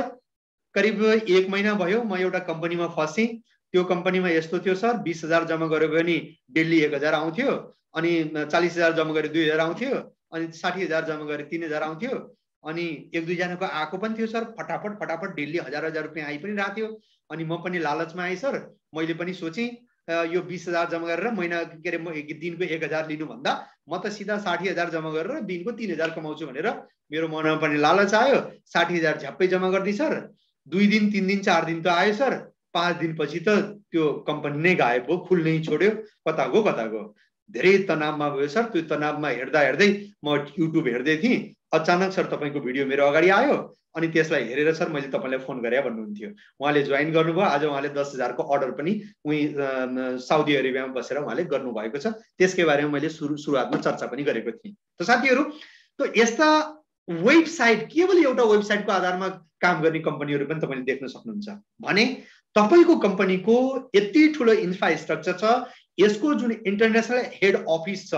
करिब 1 महिना भयो म एउटा कम्पनीमा फसेँ। त्यो कम्पनीमा यस्तो थियो सर, 20,000 जम्मा गर्यो भने डेली 1,000 आउँथ्यो, अनि 40,000 जम्मा गरे 2,000 आउँथ्यो, अनि 60,000 जम्मा गरे 3,000 आउँथ्यो, अनि 1-2 जनाको आएको पनि थियो सर। फटाफट डेली 1,000 रुपियाँ आइ पनि रहेको थियो। अनि म पनि लालचमा आएँ सर। मैले पनि सोचेँ यो 20,000 जम्मा गरेर महिना के अरे दिनको 1,000 लिनु भन्दा म त सिधा 60,000 जम्मा गरेर दिनको 3,000 कमाउँछु भनेर मेरो मनमा पनि लालच आयो। 60,000 झ्याप्पै जम्मा गरिदिएँ सर। 2 दिन 3 दिन 4 दिन त आयो सर। 5 दिनपछि त त्यो कम्पनी नै गायब भयो, खुल्नै छोड्यो। कता गयो। धेरै तनावमा भयो सर। त्यो तनावमा हेर्दै म युट्युब हेर्दै थिएँ। अचानक सर तपाईँको भिडियो मेरो अगाडि आयो। अनि त्यसलाई हेरेर सर मैले तपाईँलाई फोन गरेँ भन्नुहुन्थ्यो। उहाँले जोइन गर्नुभयो। आज उहाँले 10,000 को अर्डर पनि उही साउदी अरेबियामा बसेर उहाँले गर्नुभएको छ। त्यसकै बारेमा मैले सुरुवातमा चर्चा पनि गरेको थिएँ। त साथीहरू, त यस्ता वेबसाइट, केवल एउटा वेबसाइटको आधारमा काम गर्ने कम्पनीहरू पनि तपाईँले देख्न सक्नुहुन्छ। भने तपाईँको कम्पनीको यति ठुलो इन्फ्रास्ट्रक्चर छ, यसको जुन इन्टरनेसनल हेड अफिस छ,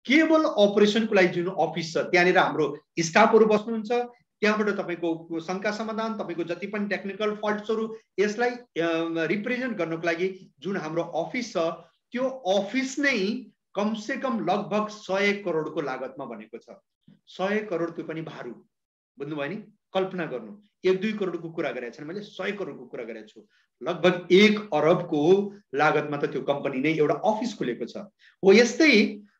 केवल अपरेसनको लागि जुन अफिस छ, त्यहाँनिर हाम्रो स्टाफहरू बस्नुहुन्छ। त्यहाँबाट तपाईँको शङ्का समाधान, तपाईँको जति पनि टेक्निकल फल्ट्सहरू, यसलाई रिप्रेजेन्ट गर्नको लागि जुन हाम्रो अफिस छ, त्यो अफिस नै कमसे कम लगभग 100 करोडको लागतमा बनेको छ। 100 करोड त्यो पनि भारू, बुझ्नुभयो नि? कल्पना गर्नु, 1-2 करोडको कुरा गरेको छैन मैले, 100 करोडको कुरा गरेको छु। लगभग 1 अरबको लागतमा त त्यो कम्पनी नै एउटा अफिस खुलेको छ। हो यस्तै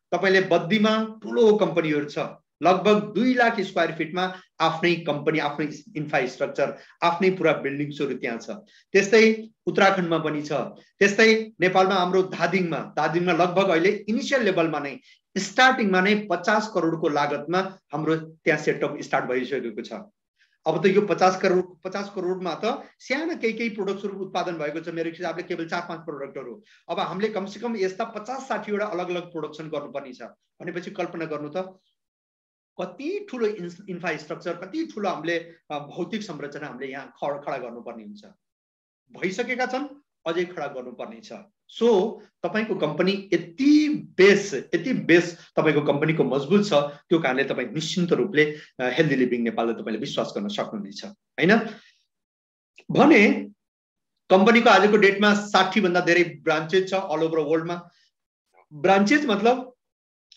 तपाईँले बद्दीमा ठुलो कम्पनीहरू छ, लगभग 2 लाख स्क्वायर फिटमा आफ्नै कम्पनी, आफ्नै इन्फ्रास्ट्रक्चर, आफ्नै पुरा बिल्डिङ्सहरू त्यहाँ छ। त्यस्तै उत्तराखण्डमा पनि छ। त्यस्तै नेपालमा हाम्रो धादिङमा लगभग अहिले इनिसियल लेभलमा नै, स्टार्टिङमा नै 50 करोडको लागतमा हाम्रो त्यहाँ सेटअप स्टार्ट भइसकेको छ। अब त यो 50 करोडमा त सानो केही प्रोडक्ट्सहरू उत्पादन भएको छ। मेरो हिसाबले केवल 4-5 प्रोडक्टहरू। अब हामीले कमसेकम यस्ता 50-60 वटा अलग अलग प्रोडक्सन गर्नुपर्ने छ भनेपछि कल्पना गर्नु त कति ठुलो इन्फ्रास्ट्रक्चर, कति ठुलो हामीले भौतिक संरचना हामीले यहाँ खडा गर्नुपर्ने हुन्छ। भइसकेका छन्, अझै खडा गर्नुपर्ने छ। सो तपाईँको कम्पनी यति बेस तपाईँको कम्पनीको मजबुत छ, त्यो कारणले तपाईँ निश्चिन्त रूपले हेल्दी लिभिङ नेपाललाई तपाईँले विश्वास गर्न सक्नुहुनेछ, हैन? भने कम्पनीको आजको डेटमा 60 भन्दा धेरै ब्रान्चेस छ अल ओभर वर्ल्डमा। ब्रान्चेस मतलब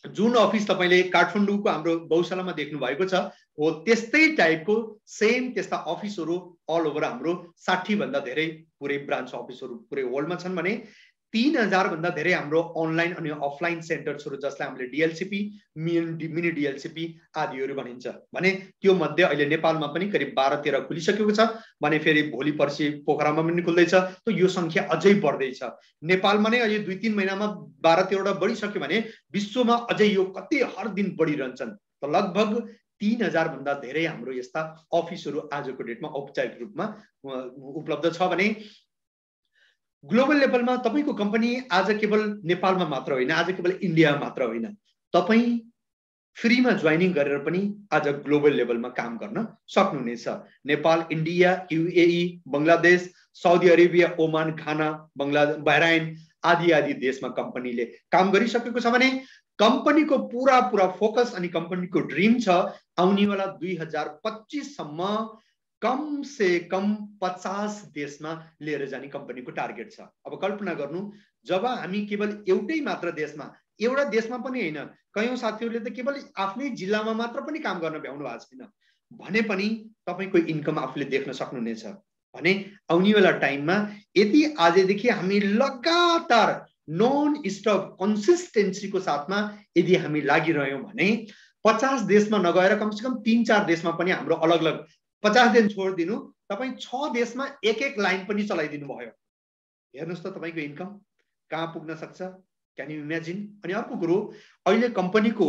जुन अफिस तपाईँले काठमाडौँको हाम्रो गौशालामा देख्नु भएको छ, हो त्यस्तै टाइपको सेम त्यस्ता अफिसहरू अल ओभर हाम्रो 60 भन्दा धेरै पुरै ब्रान्च अफिसहरू पुरै वर्ल्डमा छन्। भने 3,000 भन्दा धेरै हाम्रो अनलाइन अनि अफलाइन सेन्टर्सहरू, जसलाई हामीले डिएलसिपी, मिनी डिएलसिपी आदिहरू भनिन्छ। भने त्यो मध्ये अहिले नेपालमा पनि करिब 12-13 खुलिसकेको छ। भने फेरि भोलि पर्सि पोखरामा पनि खुल्दैछ। त यो संख्या अझै बढ्दैछ। नेपालमा नै अहिले 2-3 महिनामा 12-13 वटा बढिसक्यो भने विश्वमा अझै यो कति हर दिन बढिरहन्छन्। त लगभग 3,000 भन्दा धेरै हाम्रो यस्ता अफिसहरू आजको डेटमा औपचारिक रूपमा उपलब्ध छ। भने ग्लोबल लेभलमा तपाईँको कम्पनी आज केवल नेपालमा मात्र होइन, आज केवल इन्डियामा मात्र होइन, तपाईँ फ्रीमा जोइनिङ गरेर पनि आज ग्लोबल लेभलमा काम गर्न सक्नुहुनेछ। Nepal, India, UAE, Bangladesh, Saudi Arabia, Oman, Ghana, Bahrain आदि देशमा कम्पनीले काम गरिसकेको छ। भने कम्पनीको पूरा फोकस अनि कम्पनीको ड्रिम छ आउनेवाला 2025 सम्म कम से कम 50 देशमा लिएर जाने कम्पनीको टार्गेट छ। अब कल्पना गर्नु, जब हामी केवल एउटै मात्र देशमा, एउटा देशमा पनि होइन, कयौं साथीहरूले त केवल आफ्नै जिल्लामा मात्र पनि काम गर्न भ्याउनु भएको छैन भने पनि तपाईको इन्कम आफूले देख्न सक्नुहुनेछ। भने आउनेवाला टाइममा यदि आजदेखि हामी लगातार नन स्टप कन्सिस्टेन्सीको साथमा यदि हामी लागिरह्यौं भने 50 देशमा नगएर कमसेकम 3-4 देशमा पनि हाम्रो अलग अलग, 50 दिन छोडिदिनु, तपाईँ 6 देशमा एक लाइन पनि चलाइदिनु भयो, हेर्नुस् त तपाईँको इन्कम कहाँ पुग्न सक्छ। Can you imagine? अनि अर्को कुरो, अहिले कम्पनीको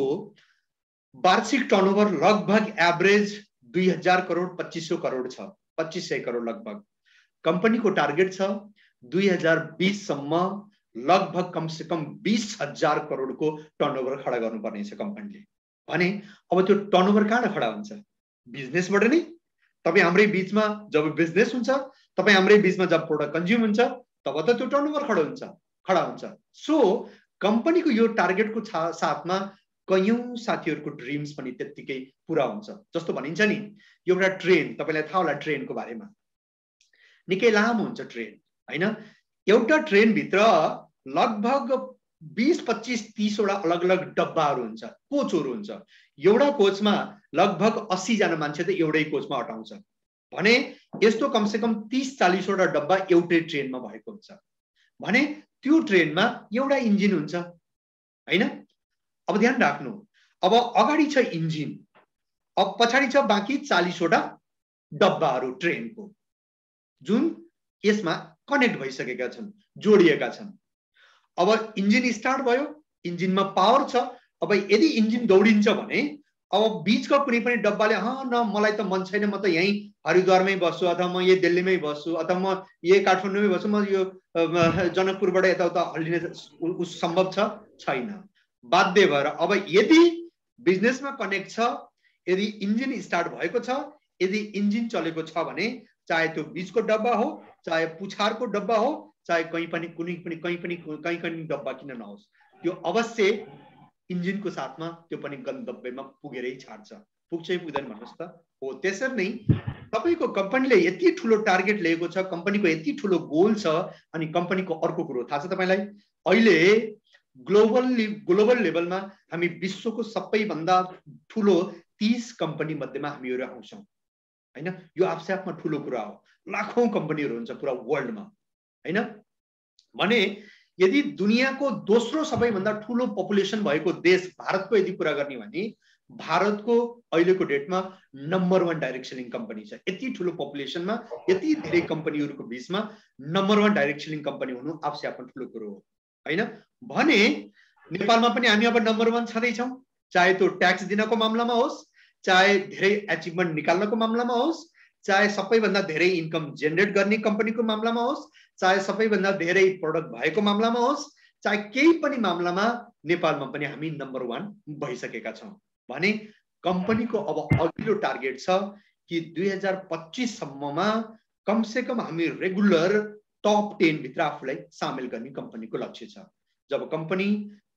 वार्षिक टर्नओभर लगभग एभरेज 2,000 करोड 2,500 करोड छ, 2,500 करोड लगभग। कम्पनीको टार्गेट छ 2020 सम्म लगभग कमसे कम 20,000 करोडको टर्नओभर खडा गर्नुपर्ने छ कम्पनीले। भने अब त्यो टर्नओभर कहाँ खडा हुन्छ? बिजनेसबाट नै। तपाईँ हाम्रै बीचमा जब बिजनेस हुन्छ, तपाईँ हाम्रै बीचमा जब प्रोडक्ट कन्ज्युम हुन्छ, तब त त्यो टर्नओभर खडा हुन्छ। सो कम्पनीको यो टार्गेटको साथमा कयौं साथीहरूको ड्रिम्स पनि त्यत्तिकै पूरा हुन्छ। जस्तो भनिन्छ नि, एउटा ट्रेन, तपाईलाई थाहा होला ट्रेनको बारेमा, निकै लामो हुन्छ ट्रेन हैन। एउटा ट्रेन भित्र लगभग 20, 25, 30 वटा अलग अलग डब्बाहरू हुन्छ, कोचहरू हुन्छ। एउटा कोचमा लगभग 80 जना मान्छे त एउटै कोचमा अटाउँछ भने यस्तो कमसेकम 30, 40 वटा डब्बा एउटै ट्रेनमा भएको हुन्छ भने त्यो ट्रेनमा एउटा इन्जिन हुन्छ हैन। अब ध्यान राख्नु, अब अगाडि छ इन्जिन, अब पछाडि छ बाँकी 40 वटा डब्बाहरू ट्रेनको जुन यसमा कनेक्ट भइसकेका छन्, जोडिएका छन्। अब इन्जिन स्टार्ट भयो, इन्जिनमा पावर छ। अब यदि इन्जिन दौडिन्छ भने अब बीचको कुनै पनि डब्बाले न मलाई त मन छैन, म त यही हरिद्वारमै बस्छु अथवा म यही दिल्लीमै बस्छु अथवा म यही काठमाडौँमै बस्छु, म यो जनकपुरबाट यताउता हल्लिने सम्भव छैन। बाध्य भएर अब यदि बिजनेसमा कनेक्ट छ, यदि इन्जिन स्टार्ट भएको छ, यदि इन्जिन चलेको छ भने चाहे त्यो बीचको डब्बा हो, चाहे पुछारको डब्बा हो, चाहे कहीँ पनि डब्बा किन नहोस्, त्यो अवश्य इन्जिनको साथमा त्यो पनि गन्तव्यमा पुगेरै छाड्छ। पुग्छ पुग्दैन भन्नुहोस् त? हो। त्यसरी नै तपाईको कम्पनीले यति ठुलो टार्गेट लिएको छ, कम्पनीको यति ठुलो गोल छ, अनि कम्पनीको अर्को कुरो थाहा छ तपाईलाई, अहिले ग्लोबल लेभलमा हामी विश्वको सबैभन्दा ठुलो 30 कम्पनी मध्येमा हामीहरू आउँछौँ हैन। यो आफै आफमा ठुलो कुरा हो। लाखौं कम्पनीहरू हुन्छ पुरा वर्ल्डमा हैन। भने यदि दुनियाँको दोस्रो सबैभन्दा ठुलो पपुलेसन भएको देश भारतको यदि कुरा गर्ने भने भारतको अहिलेको डेटमा नम्बर 1 डाइरेक्ट सेलिङ कम्पनी छ। यति ठुलो पपुलेसनमा यति धेरै कम्पनीहरूको बीचमा नम्बर 1 डाइरेक्ट सेलिङ कम्पनी हुनु आफै आफमा ठुलो कुरो हो हैन। भने नेपालमा पनि हामी अब नम्बर 1 छँदै छौं, चाहे त्यो ट्याक्स दिनको मामलामा होस्, चाहे धेरै अचिभमेन्ट निकाल्नको मामलामा होस्, चाहे सबैभन्दा धेरै इन्कम जेनेरेट गर्ने कम्पनीको मामलामा होस्, चाहे सबैभन्दा धेरै प्रोडक्ट भएको मामलामा होस्, चाहे केही पनि मामलामा नेपालमा पनि हामी नम्बर 1 भइसकेका छौं। भने कम्पनीको अब अघिल्लो टार्गेट छ कि 2025 सम्ममा कमसे कम हामी रेगुलर टप 10 भित्र आफूलाई सामेल गर्ने कम्पनीको लक्ष्य छ। जब कम्पनी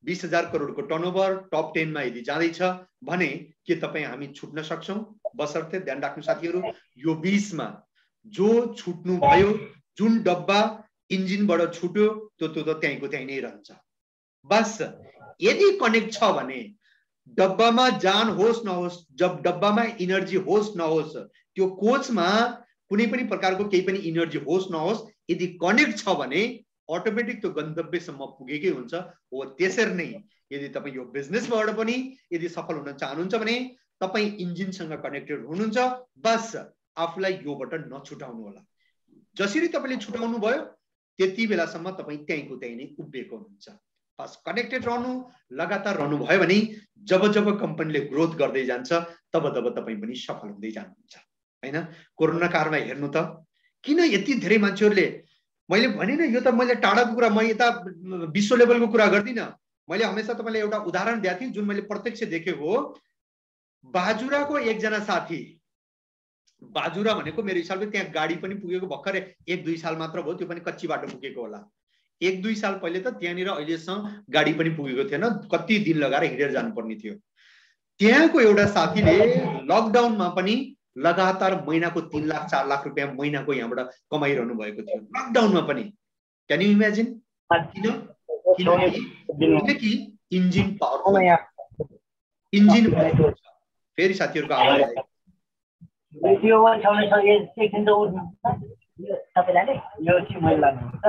20,000 करोडको टर्नओभर टप 10 मा यदि जाँदैछ भने के तपाई हामी छुट्न सक्छौं? बशर्ते ध्यान राख्नु साथीहरू, यो 20 मा जो छुट्नु भयो, जुन डब्बा इन्जिनबाट छुट्यो त्यो त त्यहीँको त्यहीँ नै रहन्छ। बस यदि कनेक्ट छ भने डब्बामा जान होस् नहोस्, जब डब्बामा इनर्जी होस् नहोस्, त्यो कोचमा कुनै पनि प्रकारको केही पनि इनर्जी होस् नहोस्, यदि कनेक्ट छ भने अटोमेटिक त्यो गन्तव्यसम्म पुगेकै हुन्छ। हो त्यसरी नै यदि तपाई यो बिजनेसबाट पनि यदि सफल हुन चाहनुहुन्छ भने तपाई इन्जिनसँग कनेक्टेड हुनुहुन्छ। बस आफूलाई योबाट नछुटाउनु होला। जसरी तपाईले छुटाउनु भयो त्यति बेलासम्म तपाई त्यहीँको त्यहीँ नै उभिएको हुनुहुन्छ। बस कनेक्टेड रहनु, लगातार रहनु भयो भने जब जब कम्पनीले ग्रोथ गर्दै जान्छ तब तब तपाई पनि सफल हुँदै जानुहुन्छ हैन। कोरोना कालमा हेर्नु त किन यति धेरै मान्छेहरूले, मैले भने नि यो त मैले टाढाको कुरा, म यता विश्व लेभलको कुरा गर्दिन। मैले हमेशा तपाईलाई एउटा उदाहरण दिएको थिएँ जुन मैले प्रत्यक्ष देखेको हो। बाजुराको एकजना साथी, बाजुरा भनेको मेरो हिसाबले त्यहाँ गाडी पनि पुगेको भर्खर 1-2 साल मात्र भयो, त्यो पनि कच्ची बाटो पुगेको होला। 1-2 साल पहिले त त्यहाँनिर अहिलेसम्म गाडी पनि पुगेको थिएन, कति दिन लगाएर हिँडेर जानुपर्ने थियो। त्यहाँको एउटा साथीले लकडाउनमा पनि लगातार महिनाको 3 लाख 4 लाख रुपैयाँ महिनाको यहाँबाट कमाइरहनु भएको थियो लकडाउनमा पनि। Can you imagine? किनकि इन्जिन पावरफुल, इन्जिन फेरि साथीहरुको आवाज आयो। भिडियो बनाउन सके एकछिन त उठ्नु तपाईलाई यो चाहिँ मैले लानु हुन्छ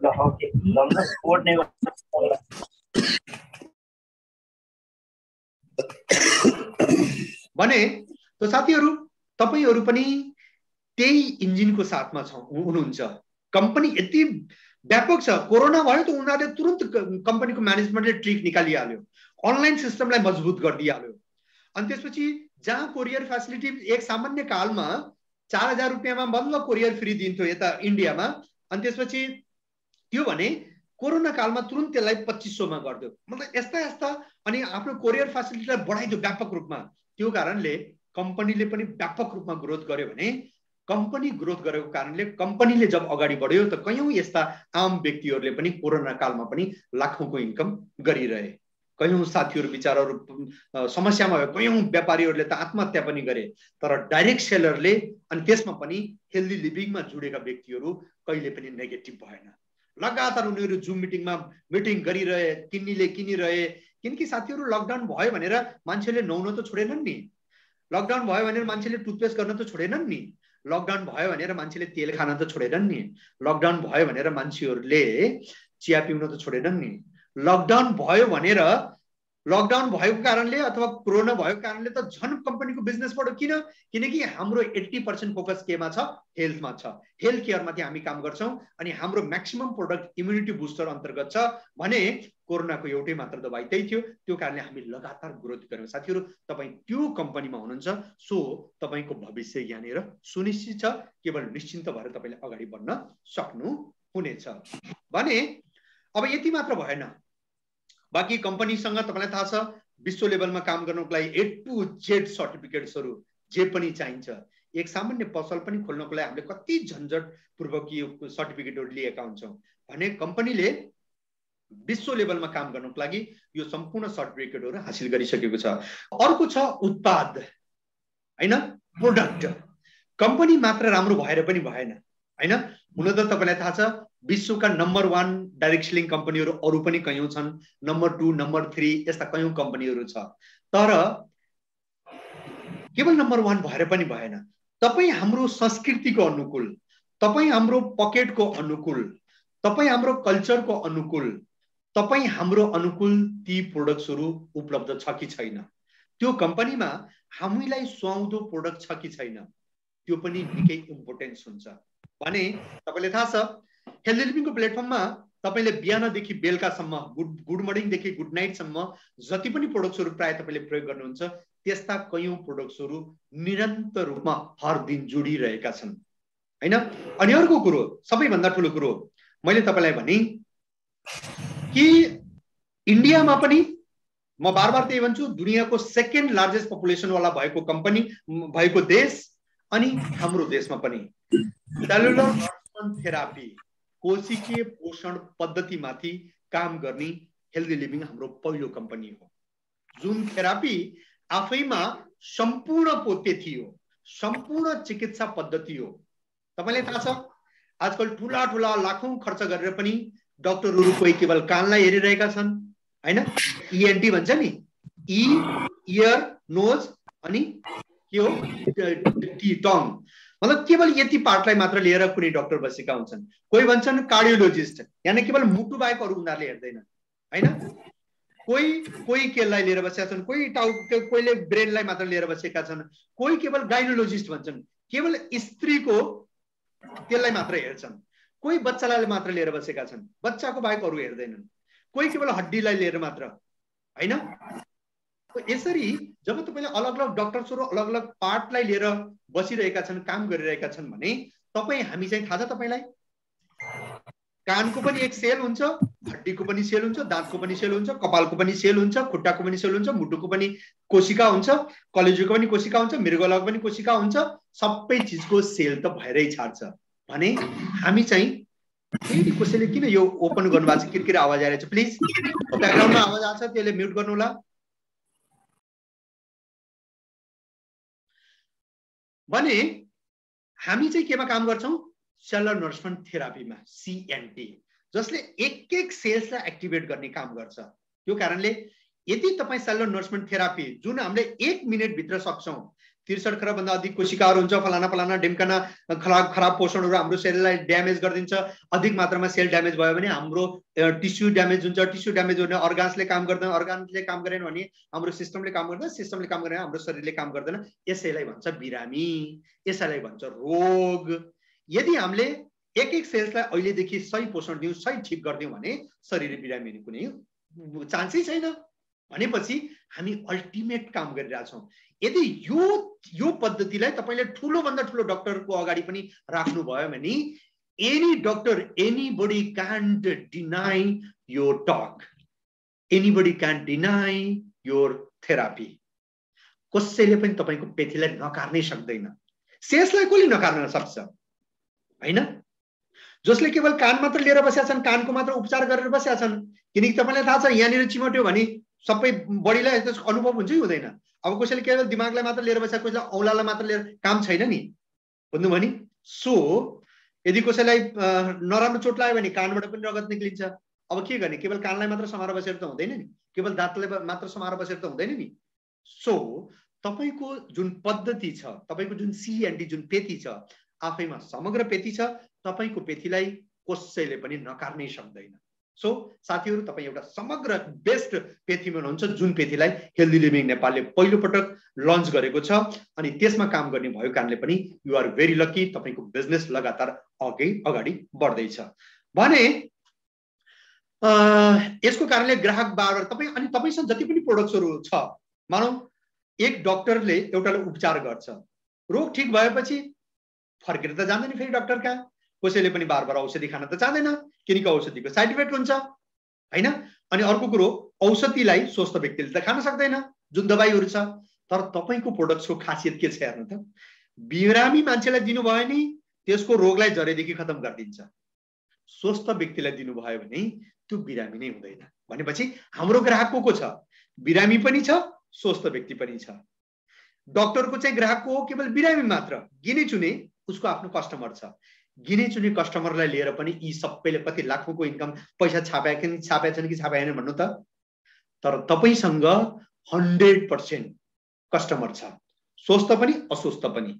ल। ओके लम्बा कोड्ने भने त साथीहरु तपाईहरु पनि त्यही इन्जिनको साथमा हुनुहुन्छ। कम्पनी यति व्यापक छ, कोरोना भयो त उनीहरुले तुरुन्त कम्पनीको म्यानेजमेन्टले ट्रिक निकालिहाल्यो, अनलाइन सिस्टमलाई मजबुत गरिदिहाल्यो। अनि त्यसपछि जहाँ कोरियर फेसिलिटी एक सामान्य कालमा 4000 रुपैयाँमा बल्ल कोरियर फ्री दिन्थ्यो यता इन्डियामा, अनि त्यसपछि त्यो भने कोरोना कालमा तुरुन्त त्यसलाई 2500 मा गर्दियो। मतलब यस्ता यस्ता अनि आफ्नो कोरियर फेसिलिटीलाई बढाइदियो व्यापक रूपमा। त्यो कारणले कम्पनीले पनि व्यापक रूपमा ग्रोथ गर्यो भने कम्पनी ग्रोथ गरेको कारणले कम्पनीले जब अगाडि बढ्यो त कयौं यस्ता आम व्यक्तिहरूले पनि कोरोना कालमा पनि लाखौंको इन्कम गरिरहे। कयौं साथीहरू बिचाराहरू समस्यामा भए, कयौं व्यापारीहरूले त आत्महत्या पनि गरे, तर डाइरेक्ट सेलरले अनि त्यसमा पनि हेल्दी लिभिङमा जुडेका व्यक्तिहरू कहिले पनि नेगेटिभ भएन। लगातार उनीहरू जुम मिटिङमा मिटिङ गरिरहे, किनिरहे, किनकि साथीहरू लकडाउन भयो भनेर मान्छेले नुहाउन त छोडेनन् नि, लकडाउन भयो भनेर मान्छेले टुथपेस्ट गर्न त छोडेनन् नि, लकडाउन भयो भनेर मान्छेले तेल खान त छोडेनन् नि, लकडाउन भयो भनेर मान्छेहरूले चिया पिउन त छोडेनन् नि, लकडाउन भयो भनेर लकडाउन भएको कारणले अथवा कोरोना भएको कारणले त झन् कम्पनीको बिजनेसबाट किनकि हाम्रो 80% फोकस केमा छ? हेल्थमा छ। हेल्थ केयरमाथि हामी काम गर्छौं अनि हाम्रो म्याक्सिमम प्रोडक्ट इम्युनिटी बुस्टर अन्तर्गत छ भने कोरोनाको एउटै मात्र दबाई त्यही थियो। त्यो कारणले हामी लगातार ग्रोथ गर्यौं। साथीहरू, तपाईँ त्यो कम्पनीमा हुनुहुन्छ, सो तपाईको भविष्य यहाँनिर सुनिश्चित छ। केवल निश्चिन्त भएर तपाईले अगाडि बढ्न सक्नु हुनेछ भने अब यति मात्र भएन, बाँकी कम्पनीसँग तपाईलाई थाहा छ विश्व लेभलमा काम गर्नको लागि A to Z सर्टिफिकेट्सहरू जे पनि चाहिन्छ। एक सामान्य पसल पनि खोल्नको लागि हामीले कति झन्झट पूर्वक यो सर्टिफिकेटहरू लिएका हुन्छौँ भने कम्पनीले विश्व लेभलमा काम गर्नको लागि यो सम्पूर्ण सर्टिफिकेटहरू हासिल गरिसकेको छ। अर्को छ उत्पाद, हैन, प्रोडक्ट। कम्पनी मात्र राम्रो भएर पनि भएन, हैन। हुन त तपाईलाई थाहा छ विश्वका नम्बर 1 डाइरेक्ट सेलिङ कम्पनीहरू अरू पनि कयौं छन्, नम्बर 2, नम्बर 3 यस्ता कयौं कम्पनीहरू छ। तर केवल नम्बर 1 भएर पनि भएन। तपाई हाम्रो संस्कृतिको अनुकूल, तपाई हाम्रो पकेटको अनुकूल, तपाई हाम्रो कल्चरको अनुकूल, तपाई हाम्रो अनुकूल ती प्रोडक्ट्सहरू उपलब्ध छ कि छैन, त्यो कम्पनीमा हामीलाई सुहाउँदो प्रोडक्ट छ कि छैन, त्यो पनि निकै इम्पोर्टेन्स हुन्छ भने तपाईलाई थाहा छ हेल्दी लिभिङको प्लेटफर्ममा तपाईले बिहानदेखि बेलुकासम्म गुड मर्निङदेखि गुड नाइटसम्म जति पनि प्रोडक्ट्सहरू प्राय तपाईले प्रयोग गर्नुहुन्छ त्यस्ता कयौं प्रोडक्ट्सहरू निरन्तर रूपमा हर दिन जोडिरहेका छन्, हैन। अनि अर्को कुरो, सबैभन्दा ठुलो कुरो मैले तपाईलाई भने कि इन्डियामा पनि म बारबार त्यही भन्छु, दुनियाँको सेकेन्ड लार्जेस्ट पपुलेसन वाला भएको कम्पनी भएको देश अनि हाम्रो देशमा पनि सेलुलर नर्सिङ थेरापी कोशिकीय पोषण पद्धतिमाथि काम गर्ने हेल्दी लिभिङ हाम्रो पहिलो कम्पनी हो। जुन थेरापी आफैमा सम्पूर्ण पोते थियो, सम्पूर्ण चिकित्सा पद्धति हो। तपाईलाई थाहा छ आजकल ठुला ठुला लाखौं खर्च गरेर पनि डाक्टरहरू कोही केवल कानलाई हेरिरहेका छन्, हैन। ENT भन्छ नि, इयर नोज अनि के हो टङ, मतलब केवल यति पार्टलाई मात्र लिएर कुनै डाक्टर बसेका हुन्छन्। कोही भन्छन् कार्डियोलोजिस्ट, यानी केवल मुटु बाहेक अरू उनीहरूले हेर्दैनन्, हैन। कोही केलाई लिएर बसेका छन्, कोहीले ब्रेनलाई मात्र लिएर बसेका छन्, कोही केवल गाइनोलोजिस्ट भन्छन्, केवल स्त्रीको त्यसलाई मात्र हेर्छन्, कोही बच्चालाई मात्र लिएर बसेका छन्, बच्चाको बाहेक अरू हेर्दैनन्, कोही केवल हड्डीलाई लिएर मात्र, हैन। यसरी जब तपाईले अलग अलग डाक्टर्सहरू अलग अलग पार्टलाई लिएर बसिरहेका छन्, काम गरिरहेका छन् भने तपाई हामी चाहिँ थाहा छ तपाईलाई कानको पनि एक सेल हुन्छ, हड्डीको पनि सेल हुन्छ, दाँतको पनि सेल हुन्छ, कपालको पनि सेल हुन्छ, खुट्टाको पनि सेल हुन्छ, मुटुको पनि कोशिका हुन्छ, कलेजोको पनि कोशिका हुन्छ, मृगौलाको पनि कोशिका हुन्छ, सबै चीजको सेल त भएरै छाड्छ भने हामी चाहिँ फेरि कसैले किन यो ओपन गर्नुभएको छ, किरकिर आवाज आइरहेछ, प्लिज ब्याकग्राउन्डमा आवाज आछ त्यसले म्युट गर्नु होला। भने हामी चाहिँ केमा काम गर्छौं? सेलुलर नरिशमेन्ट थेरापीमा, CNT, जसले एक एक सेल्सलाई एक्टिभेट गर्ने काम गर्छ। त्यो कारणले यदि तपाई सेलुलर नरिशमेन्ट थेरापी जुन हामीले 1 मिनेट भित्र सक्छौं, 63 खरब भन्दा अधिक कोशिकाहरू हुन्छ, फलाना ढिम्काना खराब पोषणहरू हाम्रो सेललाई ड्यामेज गरिदिन्छ। अधिक मात्रामा सेल ड्यामेज भयो भने हाम्रो टिस्यु ड्यामेज हुन्छ, टिस्यु ड्यामेज हो भने अर्गान्सले काम गर्दैन, अर्गान्सले काम गरेन भने हाम्रो सिस्टमले काम गर्दैन, सिस्टमले काम गरेन हाम्रो शरीरले काम गर्दैन। यसैलाई भन्छ बिरामी, यसैलाई भन्छ रोग। यदि हामीले एक एक सेल्सलाई अहिलेदेखि सही पोषण दियौं, सही ठिक गरिदियौं भने शरीरले बिरामी हुने कुनै चान्सै छैन। भनेपछि हामी अल्टिमेट काम गरिरहेछौं। यदि यो पद्धतिलाई तपाईले ठूलो भन्दा ठूलो डाक्टरको अगाडि पनि राख्नु भयो भने any doctor, anybody can't deny your talk, anybody can't deny your therapy. कसैले पनि तपाईको पेथीलाई नकार्नै सक्दैन। सेल्सलाई कसले नकार्न सक्छ, हैन? जसले केवल कान मात्र लिएर बसेका छन्, कानको मात्र उपचार गरेर बसेका छन्। किनकि तपाईलाई थाहा छ यहाँनिर चिमट्यो भने सबै बडीलाई त्यसको अनुभव हुन्छ कि हुँदैन? अब कसैले केवल दिमागलाई मात्र लिएर बसेको, कसैलाई औलालाई मात्र लिएर काम छैन नि, बुझ्नुभयो नि? सो यदि कसैलाई नराम्रो चोट लाग्यो भने कानबाट पनि रगत निक्लिन्छ। अब के गर्ने? केवल कानलाई मात्र समाएर बसेर त हुँदैन नि, केवल दाँतलाई मात्र समाएर बसेर त हुँदैन नि। सो तपाईको जुन पद्धति छ, तपाईको जुन CND जुन पेथी छ, आफैमा समग्र पेथी छ। तपाईको पेथीलाई कसैले पनि नकार्नै सक्दैन। सो साथीहरु, तपाई एउटा समग्र बेस्ट पेथीमा हुनुहुन्छ, जुन पेथीलाई हेल्दी लिभिङ नेपालले पहिलो पटक लन्च गरेको छ। अनि त्यसमा काम गर्ने भएको कारणले पनि यु आर भेरी लकी, तपाईको बिजनेस लगातार अगाडि बढ्दैछ भने यसको कारणले ग्राहक बार तपाई अनि तपाईसँग जति पनि प्रोडक्ट्सहरु छ, मानौ एक डाक्टरले एउटालाई उपचार गर्छ, रोग ठीक भएपछि फर्केर त जाँदैन फेरि डाक्टर कहाँ। कसैले पनि बार औषधि खान त चाहदैन, किनकि औषधिको साइड इफेक्ट हुन्छ हैन। अनि अर्को कुरो, औषधिलाई स्वस्थ व्यक्तिले त खान सक्दैन जुन दबाईहरु छ। तर तपाईको प्रोडक्ट्सको खासियत के छ हेर्नु त, बिरामी मान्छेलाई दिनुभयो नि त्यसको रोगलाई जरेदेखि खतम गरिदिन्छ। स्वस्थ व्यक्तिलाई दिनुभयो भने त्यो बिरामी नै हुँदैन। भनेपछि हाम्रो ग्राहक को छ? बिरामी पनि छ, स्वस्थ व्यक्ति पनि छ। डाक्टरको चाहिँ ग्राहक हो केवल बिरामी मात्र, गिने चुने उसको आफ्नो कस्टमर छ। गिने चुने कस्टमरलाई लिएर पनि यी सबैले कति लाखौंको इन्कम पैसा छापेछन् कि छापेन भन्नु त। तर तपाईसँग 100% कस्टमर छ, स्वस्थ पनि अस्वस्थ पनि।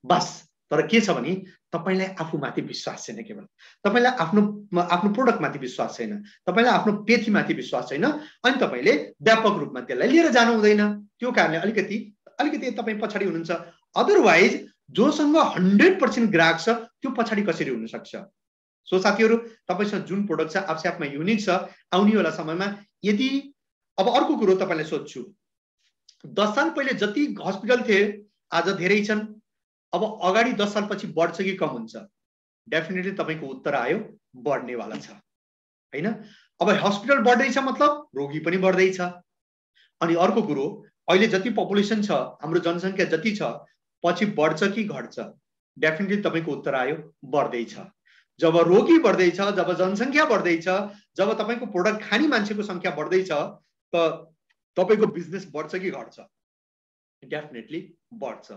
बस तर के छ भने तपाईलाई आफूमाथि विश्वास छैन, केवल तपाईलाई आफ्नो प्रोडक्ट माथि विश्वास छैन, तपाईलाई आफ्नो पेथी माथि विश्वास छैन, अनि तपाईले व्यापक रूपमा त्यसलाई लिएर जानु हुँदैन। त्यो कारणले अलिकति तपाई पछाडी हुनुहुन्छ। अदरवाइज जोसँग 100% ग्राहक छ त्यो पछाडी कसरी हुन सक्छ? सो साथीहरु, तपाईसँग जुन प्रोडक्ट छ आफैमा युनिक छ। आउने वाला समयमा यदि अब अर्को कुरो तपाईलाई सोध्छु, 10 साल पहिले जति हस्पिटल थिए आज धेरै छन्, अब अगाडि 10 साल पछि बढ्छ कि कम हुन्छ? डेफिनेटली तपाईको उत्तर आयो बढ्ने वाला छ हैन। अब हस्पिटल बढ्दै छ मतलब रोगी पनि बढ्दै छ। अनि अर्को कुरो, अहिले जति पपुलेसन छ, हाम्रो जनसंख्या जति छ, पछि बढ्छ कि घट्छ? डेफिनेटली तपाईको उत्तर आयो बढ्दै छ। जब रोगी बढ्दै छ, जब जनसंख्या बढ्दै छ, जब तपाईको प्रोडक्ट खाने मान्छेको संख्या बढ्दै छ, त तपाईको बिजनेस बढ्छ कि घट्छ? डेफिनेटली बढ्छ।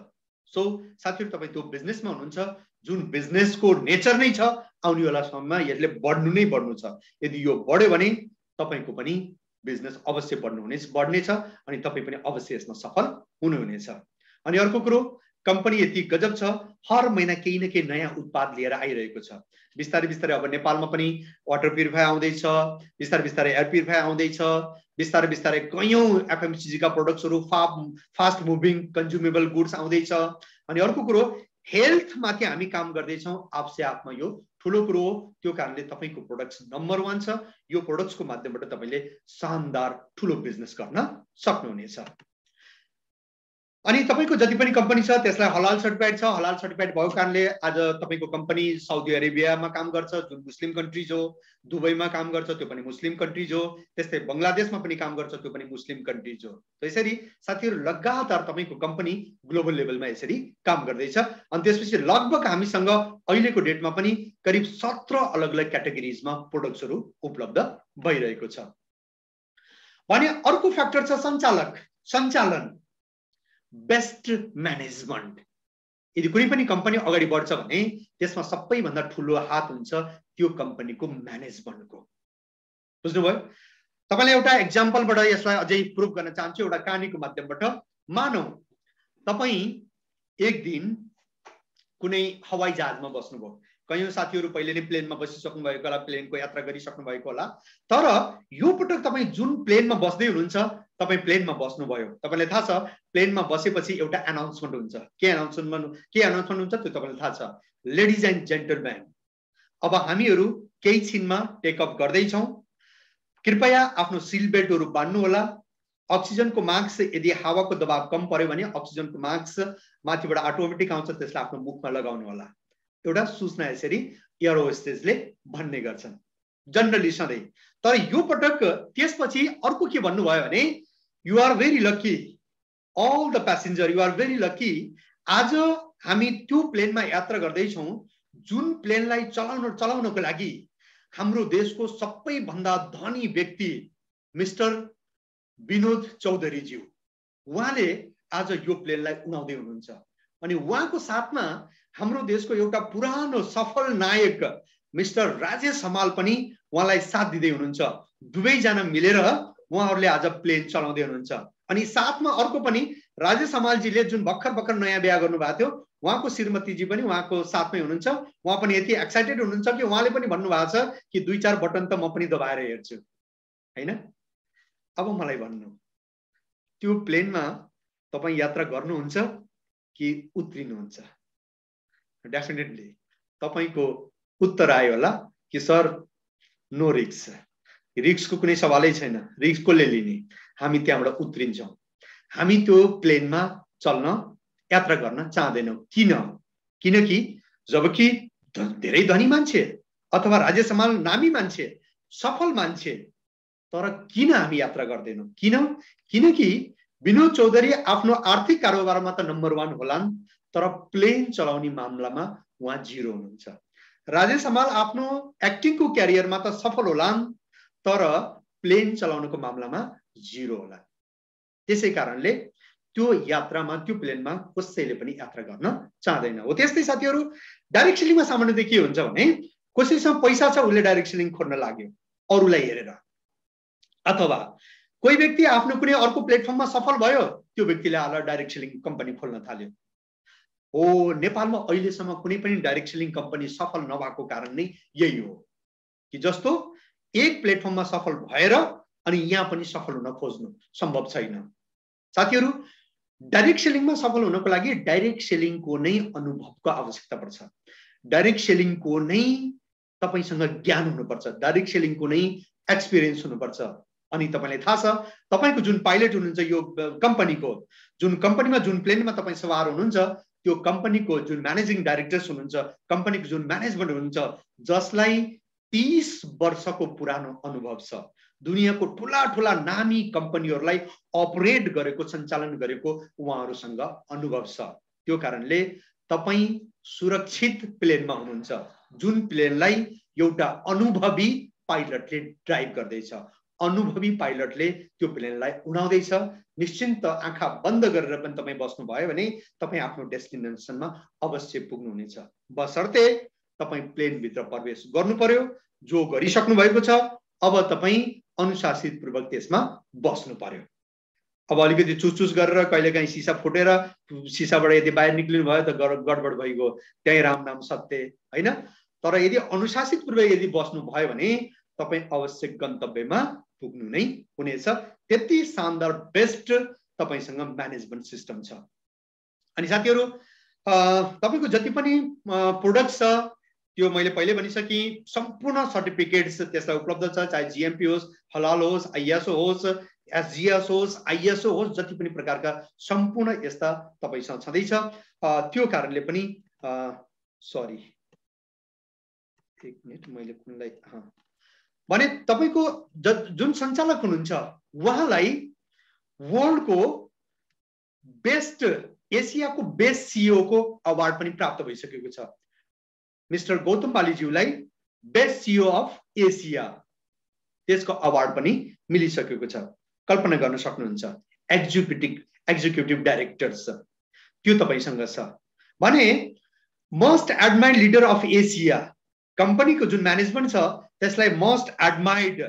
सो साथीहरु, तपाई त्यो बिजनेसमा हुनुहुन्छ जुन बिजनेसको नेचर नै छ, आउने वाला समयमा यसले बढ्नु नै बढ्नु छ। यदि यो बढ्यो भने तपाईको पनि बिजनेस अवश्य बढ्नेछ अनि तपाई पनि अवश्य यसमा सफल हुनुहुनेछ। अनि अर्को कुरो, कम्पनी यति गजब छ, हर महिना केही न केही नयाँ उत्पाद लिएर आइरहेको छ। बिस्तारै बिस्तारै अब नेपालमा पनि वाटर प्युरिफायर आउँदैछ, बिस्तारै बिस्तारै एयर प्युरिफायर आउँदैछ, बिस्तारै बिस्तारै कयौं FMCG का प्रोडक्ट्सहरु, फास्ट मुभिङ कन्ज्युमेबल गुड्स आउँदैछ। अनि अर्को कुरो, हेल्थ माथि हामी काम गर्दैछौं। आपसे आपमा यो ठुलो कुरो हो। त्यो कारणले तपाईको प्रोडक्ट्स नम्बर 1 छ। यो प्रोडक्ट्सको माध्यमबाट तपाईले शानदार ठुलो बिजनेस गर्न सक्नुहुनेछ। अनि तपाईको जति पनि कम्पनी छ त्यसलाई हलाल सर्टिफाइड छ। हलाल सर्टिफाइड भएको कारणले आज तपाईको कम्पनी साउदी अरेबियामा काम गर्छ, जुन मुस्लिम कन्ट्रीज हो। दुबईमा काम गर्छ, त्यो पनि मुस्लिम कन्ट्रीज हो। त्यस्तै बंगलादेशमा पनि काम गर्छ, त्यो पनि मुस्लिम कन्ट्रीज हो। त्यसरी साथीहरु, लगातार तपाईको कम्पनी ग्लोबल लेभलमा यसरी काम गर्दैछ। अनि त्यसपछि लगभग हामीसँग अहिलेको डेटमा पनि करिब 17 अलग-अलग क्याटेगोरीजमा प्रोडक्ट्सहरु उपलब्ध भइरहेको छ। भने अर्को फ्याक्टर छ सञ्चालन, बेस्ट म्यानेजमेन्ट। यदि कुनै पनि कम्पनी अगाडि बढ्छ भने त्यसमा सबैभन्दा ठूलो हात हुन्छ त्यो कम्पनीको म्यानेजमेन्टको। बुझ्नुभयो? तपाईलाई एउटा एक्जाम्पलबाट यसलाई अझै प्रुफ गर्न चाहन्छु, एउटा कहानीको माध्यमबाट। मानौ तपाई एक दिन कुनै हवाई जहाजमा बस्नुभयो। कयौं साथीहरु पहिले नै प्लेनमा बसिसक्नु भएको होला, प्लेनको यात्रा गरिसक्नु भएको होला। तर यो पटक तपाई जुन प्लेनमा बस्दै हुनुहुन्छ, तपाई प्लेनमा बस्नुभयो, तपाईलाई थाहा छ प्लेनमा बसेपछि एउटा अनाउन्समेन्ट हुन्छ। के अनाउन्समेन्ट हुन्छ त्यो तपाईलाई थाहा छ। लेडिज एन्ड जेन्टलम्यान, अब हामीहरु केही छिनमा टेक अफ गर्दै छौं। कृपया आफ्नो सिट बेल्टहरु बान्नु होला। अक्सिजनको मास्क, यदि हावाको दबाव कम पर्यो भने अक्सिजनको मास्क माथिबाट अटोमेटिक आउँछ, त्यसलाई आफ्नो मुखमा लगाउनु होला। एउटा सूचना यसरी एयर होस्टेसले भन्ने गर्छन् जनरली सधैं। तर यो पटक त्यसपछि अर्को के भन्नुभयो भने, you are very lucky all the passenger, you are very lucky. आज हामी त्यो प्लेनमा यात्रा गर्दै छौं जुन प्लेनलाई चलाउनको लागि हाम्रो देशको सबैभन्दा धनी व्यक्ति मिस्टर विनोद चौधरीज्यू, उहाँले आज यो प्लेनलाई उडाउँदै हुनुहुन्छ। अनि उहाँको साथमा हाम्रो देशको एउटा पुरानो सफल नायक मिस्टर राजेश हमाल पनि उहाँलाई साथ दिँदै हुनुहुन्छ। दुवैजना मिलेर उहाँहरूले आज प्लेन चलाउँदै हुनुहुन्छ। अनि साथमा अर्को पनि राजेश हमालजीले जुन भर्खर नयाँ बिहा गर्नुभएको थियो, उहाँको श्रीमतीजी पनि उहाँको साथमै हुनुहुन्छ। उहाँ पनि यति एक्साइटेड हुनुहुन्छ कि उहाँले पनि भन्नुभएको छ कि 2-4 बटन त म पनि दबाएर हेर्छु, हैन? अब मलाई भन्नु, त्यो प्लेनमा तपाईँ यात्रा गर्नुहुन्छ कि उत्रिनुहुन्छ? डेफिनेटली तपाईको उत्तर आयो होला कि सर नो रिक्स, रिक्सको कुनै सवालै छैन, रिक्स कसले लिने, हामी त्यहाँबाट उत्रिन्छौँ। हामी त्यो प्लेनमा चल्न यात्रा गर्न चाहदैनौँ। किनकि जबकि धेरै धनी मान्छे अथवा राजेश हमाल नामी मान्छे, सफल मान्छे, तर किन हामी यात्रा गर्दैनौँ? किनकि विनोद चौधरी आफ्नो आर्थिक कारोबारमा त नम्बर 1 होलान्, तर प्लेन चलाउने मामलामा उहाँ 0 हुनुहुन्छ। राजेश हमाल आफ्नो एक्टिङको क्यारियरमा त सफल होलान्, तर प्लेन चलाउनको मामलामा 0 होला। त्यसै कारणले त्यो यात्रामा, त्यो प्लेनमा कसैले पनि यात्रा गर्न चाहदैन हो। त्यस्तै साथीहरू, डाइरेक्ट सेलिङमा सामान्यतः के हुन्छ भने कसैसँग पैसा छ, उसले डाइरेक्ट सेलिङ खोल्न लाग्यो अरूलाई हेरेर, अथवा कोही व्यक्ति आफ्नो कुनै अर्को प्लेटफर्ममा सफल भयो, त्यो व्यक्तिले आएर डाइरेक्ट सेलिङ कम्पनी खोल्न थाल्यो। हो, नेपालमा अहिलेसम्म कुनै पनि डाइरेक्ट सेलिङ कम्पनी सफल नभएको कारण नै यही हो कि जस्तो एक प्लेटफर्ममा सफल भएर अनि यहाँ पनि सफल हुन खोज्नु सम्भव छैन। साथीहरू, डाइरेक्ट सेलिङमा सफल हुनको लागि डाइरेक्ट सेलिङको नै अनुभवको आवश्यकता पर्छ। डाइरेक्ट सेलिङको नै तपाईसँग ज्ञान हुनुपर्छ, डाइरेक्ट सेलिङको नै एक्सपिरियन्स हुनुपर्छ। अनि तपाईलाई थाहा छ, तपाईको जुन पाइलट हुनुहुन्छ यो कम्पनीको, जुन कम्पनीमा जुन प्लेनमा तपाईँ सवार हुनुहुन्छ, त्यो कम्पनीको जुन म्यानेजिङ डाइरेक्टर्स हुनुहुन्छ, कम्पनीको जुन म्यानेजमेन्ट हुनुहुन्छ, जसलाई 30 वर्षको पुरानो अनुभव छ, दुनियाँको ठुला नामी कम्पनीहरूलाई अपरेट गरेको, सञ्चालन गरेको उहाँहरूसँग अनुभव छ। त्यो कारणले तपाईँ सुरक्षित प्लेनमा हुनुहुन्छ, जुन प्लेनलाई एउटा अनुभवी पाइलटले ड्राइभ गर्दैछ, अनुभवी पाइलटले त्यो प्लेनलाई उडाउँदैछ। निश्चिन्त आँखा बन्द गरेर पनि तपाईँ बस्नु भयो भने तपाईँ आफ्नो डेस्टिनेसनमा अवश्य पुग्नुहुनेछ, बशर्ते तपाईँ प्लेनभित्र प्रवेश गर्नु पर्यो, जो गरिसक्नु भएको छ। अब तपाईँ अनुशासित पूर्वक त्यसमा बस्नु पर्यो। अब अलिकति चुचुच गरेर कहिलेकाहीँ सिसा फुटेर सिसाबाट यदि बाहिर निक्लिनु भयो त गडबड भइगयो, त्यही राम नाम सत्य, हैन? तर यदि अनुशासित पूर्वक यदि बस्नु भयो भने तपाईँ अवश्य गन्तव्यमा पुग्नु नै हुनेछ। त्यति शानदार बेस्ट तपाईसँग म्यानेजमेन्ट सिस्टम छ। अनि साथीहरू, तपाईको जति पनि प्रोडक्ट्स छ त्यो मैले पहिले भनिसके, सम्पूर्ण सर्टिफिकेट्स त्यसलाई उपलब्ध छ, चाहे जीएमपी होस्, हलाल होस्, आइएसओ होस्, एसजीएस होस्, आइएसओ होस्, जति पनि प्रकारका सम्पूर्ण यस्ता तपाईसँग छँदैछ। त्यो कारणले पनि सरी एक मिनट, मैले कुनलाई भने तपाईको जुन सञ्चालक हुनुहुन्छ उहाँलाई वर्ल्डको बेस्ट, एसियाको बेस्ट सीईओ को अवार्ड पनि प्राप्त भइसकेको छ। मिस्टर गौतम बालीज्यूलाई बेस्ट सीईओ अफ एसिया त्यसको अवार्ड पनि मिलिसकेको छ। कल्पना गर्न सक्नुहुन्छ, एक्जिक्युटिभ डाइरेक्टर्स त्यो तपाईसँग छ भने most admired leader of Asia कम्पनीको जुन म्यानेजमेन्ट छ त्यसलाई मोस्ट एडमायर्ड,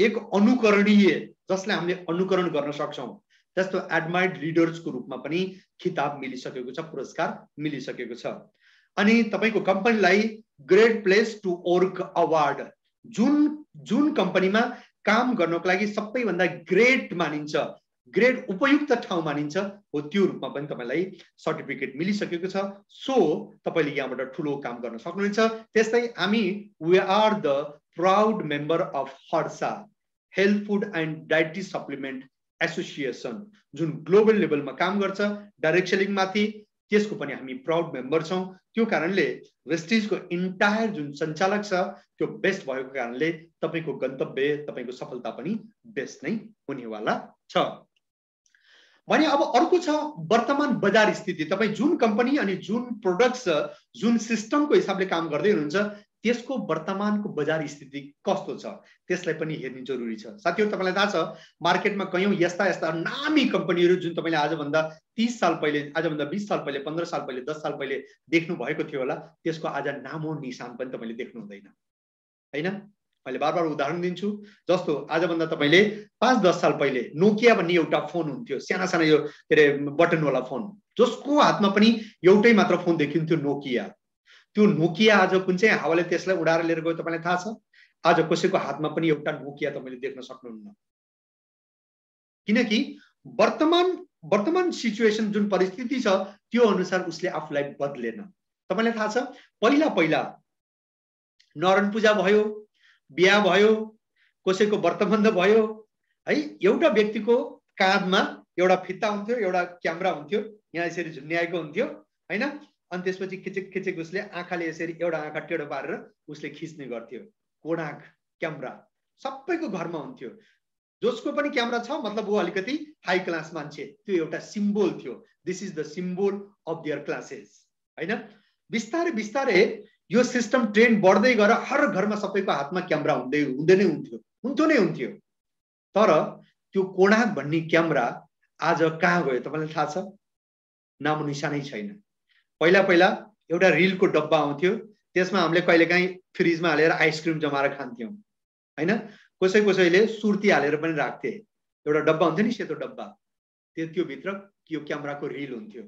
एक अनुकरणीय, जसलाई हामीले अनुकरण गर्न सक्छौं, त्यस्तो एडमायर्ड लिडर्सको रूपमा पनि खिताब मिलिसकेको छ, पुरस्कार मिलिसकेको छ। अनि तपाईको कम्पनीलाई great place to work award, जुन कम्पनीमा काम गर्नको लागि सबैभन्दा ग्रेट मानिन्छ, ग्रेट उपयुक्त ठाउँ मानिन्छ हो, त्यो रूपमा पनि तपाईलाई सर्टिफिकेट मिलिसकेको छ। सो तपाईले यहाँबाट ठुलो काम गर्न सक्नुहुन्छ। त्यस्तै हामी we are the proud member of हर्सा health food and dietary supplement association, जुन ग्लोबल लेभलमा काम गर्छ डाइरेक्ट सेलिङ माथि, त्यसको पनि हामी प्राउड मेम्बर छौं। त्यो कारणले वेस्टिजको इन्टायर जुन सञ्चालक छ त्यो बेस्ट भएको कारणले तपाईको गन्तव्य, तपाईको सफलता पनि बेस्ट नै हुनेवाला छ। भने अब अर्को छ वर्तमान बजार स्थिति। तपाई जुन कम्पनी अनि जुन प्रोडक्ट्स, जुन सिस्टमको हिसाबले काम गर्दै हुनुहुन्छ त्यसको वर्तमानको बजार स्थिति कस्तो छ त्यसलाई पनि हेर्ने जरुरी छ। साथीहरु, तपाईलाई थाहा छ मार्केटमा कयौं यस्ता यस्ता नामी कम्पनीहरु जुन तपाईले आजभन्दा 30 साल पहिले, आजभन्दा 20 साल पहिले, 15 साल पहिले, 10 साल पहिले देख्नु भएको थियो होला, त्यसको आज नामो निशान पनि तपाईले देख्नु हुँदैन हैन। मैले बारबार उदाहरण दिन्छु, जस्तो आजभन्दा तपाईले 5-10 साल पहिले नोकिया भन्ने एउटा फोन हुन्थ्यो, साना साना यो के रे बटन वाला फोन, जसको हातमा पनि एउटै मात्र फोन देखिन्थ्यो, नोकिया। त्यो नोकिया आज कुन चाहिँ हावाले त्यसलाई उडाएर लिएर गयो तपाईलाई थाहा छ? आज कसैको हातमा पनि एउटा नोकिया तपाईले देख्न सक्नुहुन्न, किनकि वर्तमान सिचुएसन जुन परिस्थिति छ त्यो अनुसार उसले आफूलाई बदलेन। तपाईलाई थाहा छ पहिला पहिला नरायण पूजा भयो, बिहा भयो, कसैको व्रतबन्ध भयो है, एउटा व्यक्तिको काँधमा एउटा फित्ता हुन्थ्यो, एउटा क्यामेरा हुन्थ्यो, यहाँ यसरी झुन्ड्याएको हुन्थ्यो हैन, अनि त्यसपछि खिचेक खिचेक उसले आँखाले यसरी एउटा आँखा टेढो पारेर उसले खिच्ने गर्थ्यो। कोणार्क क्यामेरा सबैको घरमा हुन्थ्यो, जसको पनि क्यामेरा छ मतलब वो अलिकति हाई क्लास मान्छे, त्यो एउटा सिम्बल थियो। This is the symbol of there classes हैन। बिस्तारै बिस्तारै यो सिस्टम ट्रेन्ड बढ्दै गएर हर घरमा सबैको हातमा क्यामेरा हुँदै नै हुन्थ्यो। तर त्यो कोणार्क भन्ने क्यामेरा आज कहाँ गयो तपाईलाई थाहा छ? नामो निशानै छैन। पहिला पहिला एउटा रिलको डब्बा आउँथ्यो, त्यसमा हामीले कहिलेकाहीँ फ्रिजमा हालेर आइसक्रिम जमाएर खान्थ्यौं हैन। कसैले सुर्ती हालेर पनि राख्थे, एउटा डब्बा हुन्थ्यो नि सेतो डब्बा, त्यो भित्र यो क्यामेराको रिल हुन्थ्यो।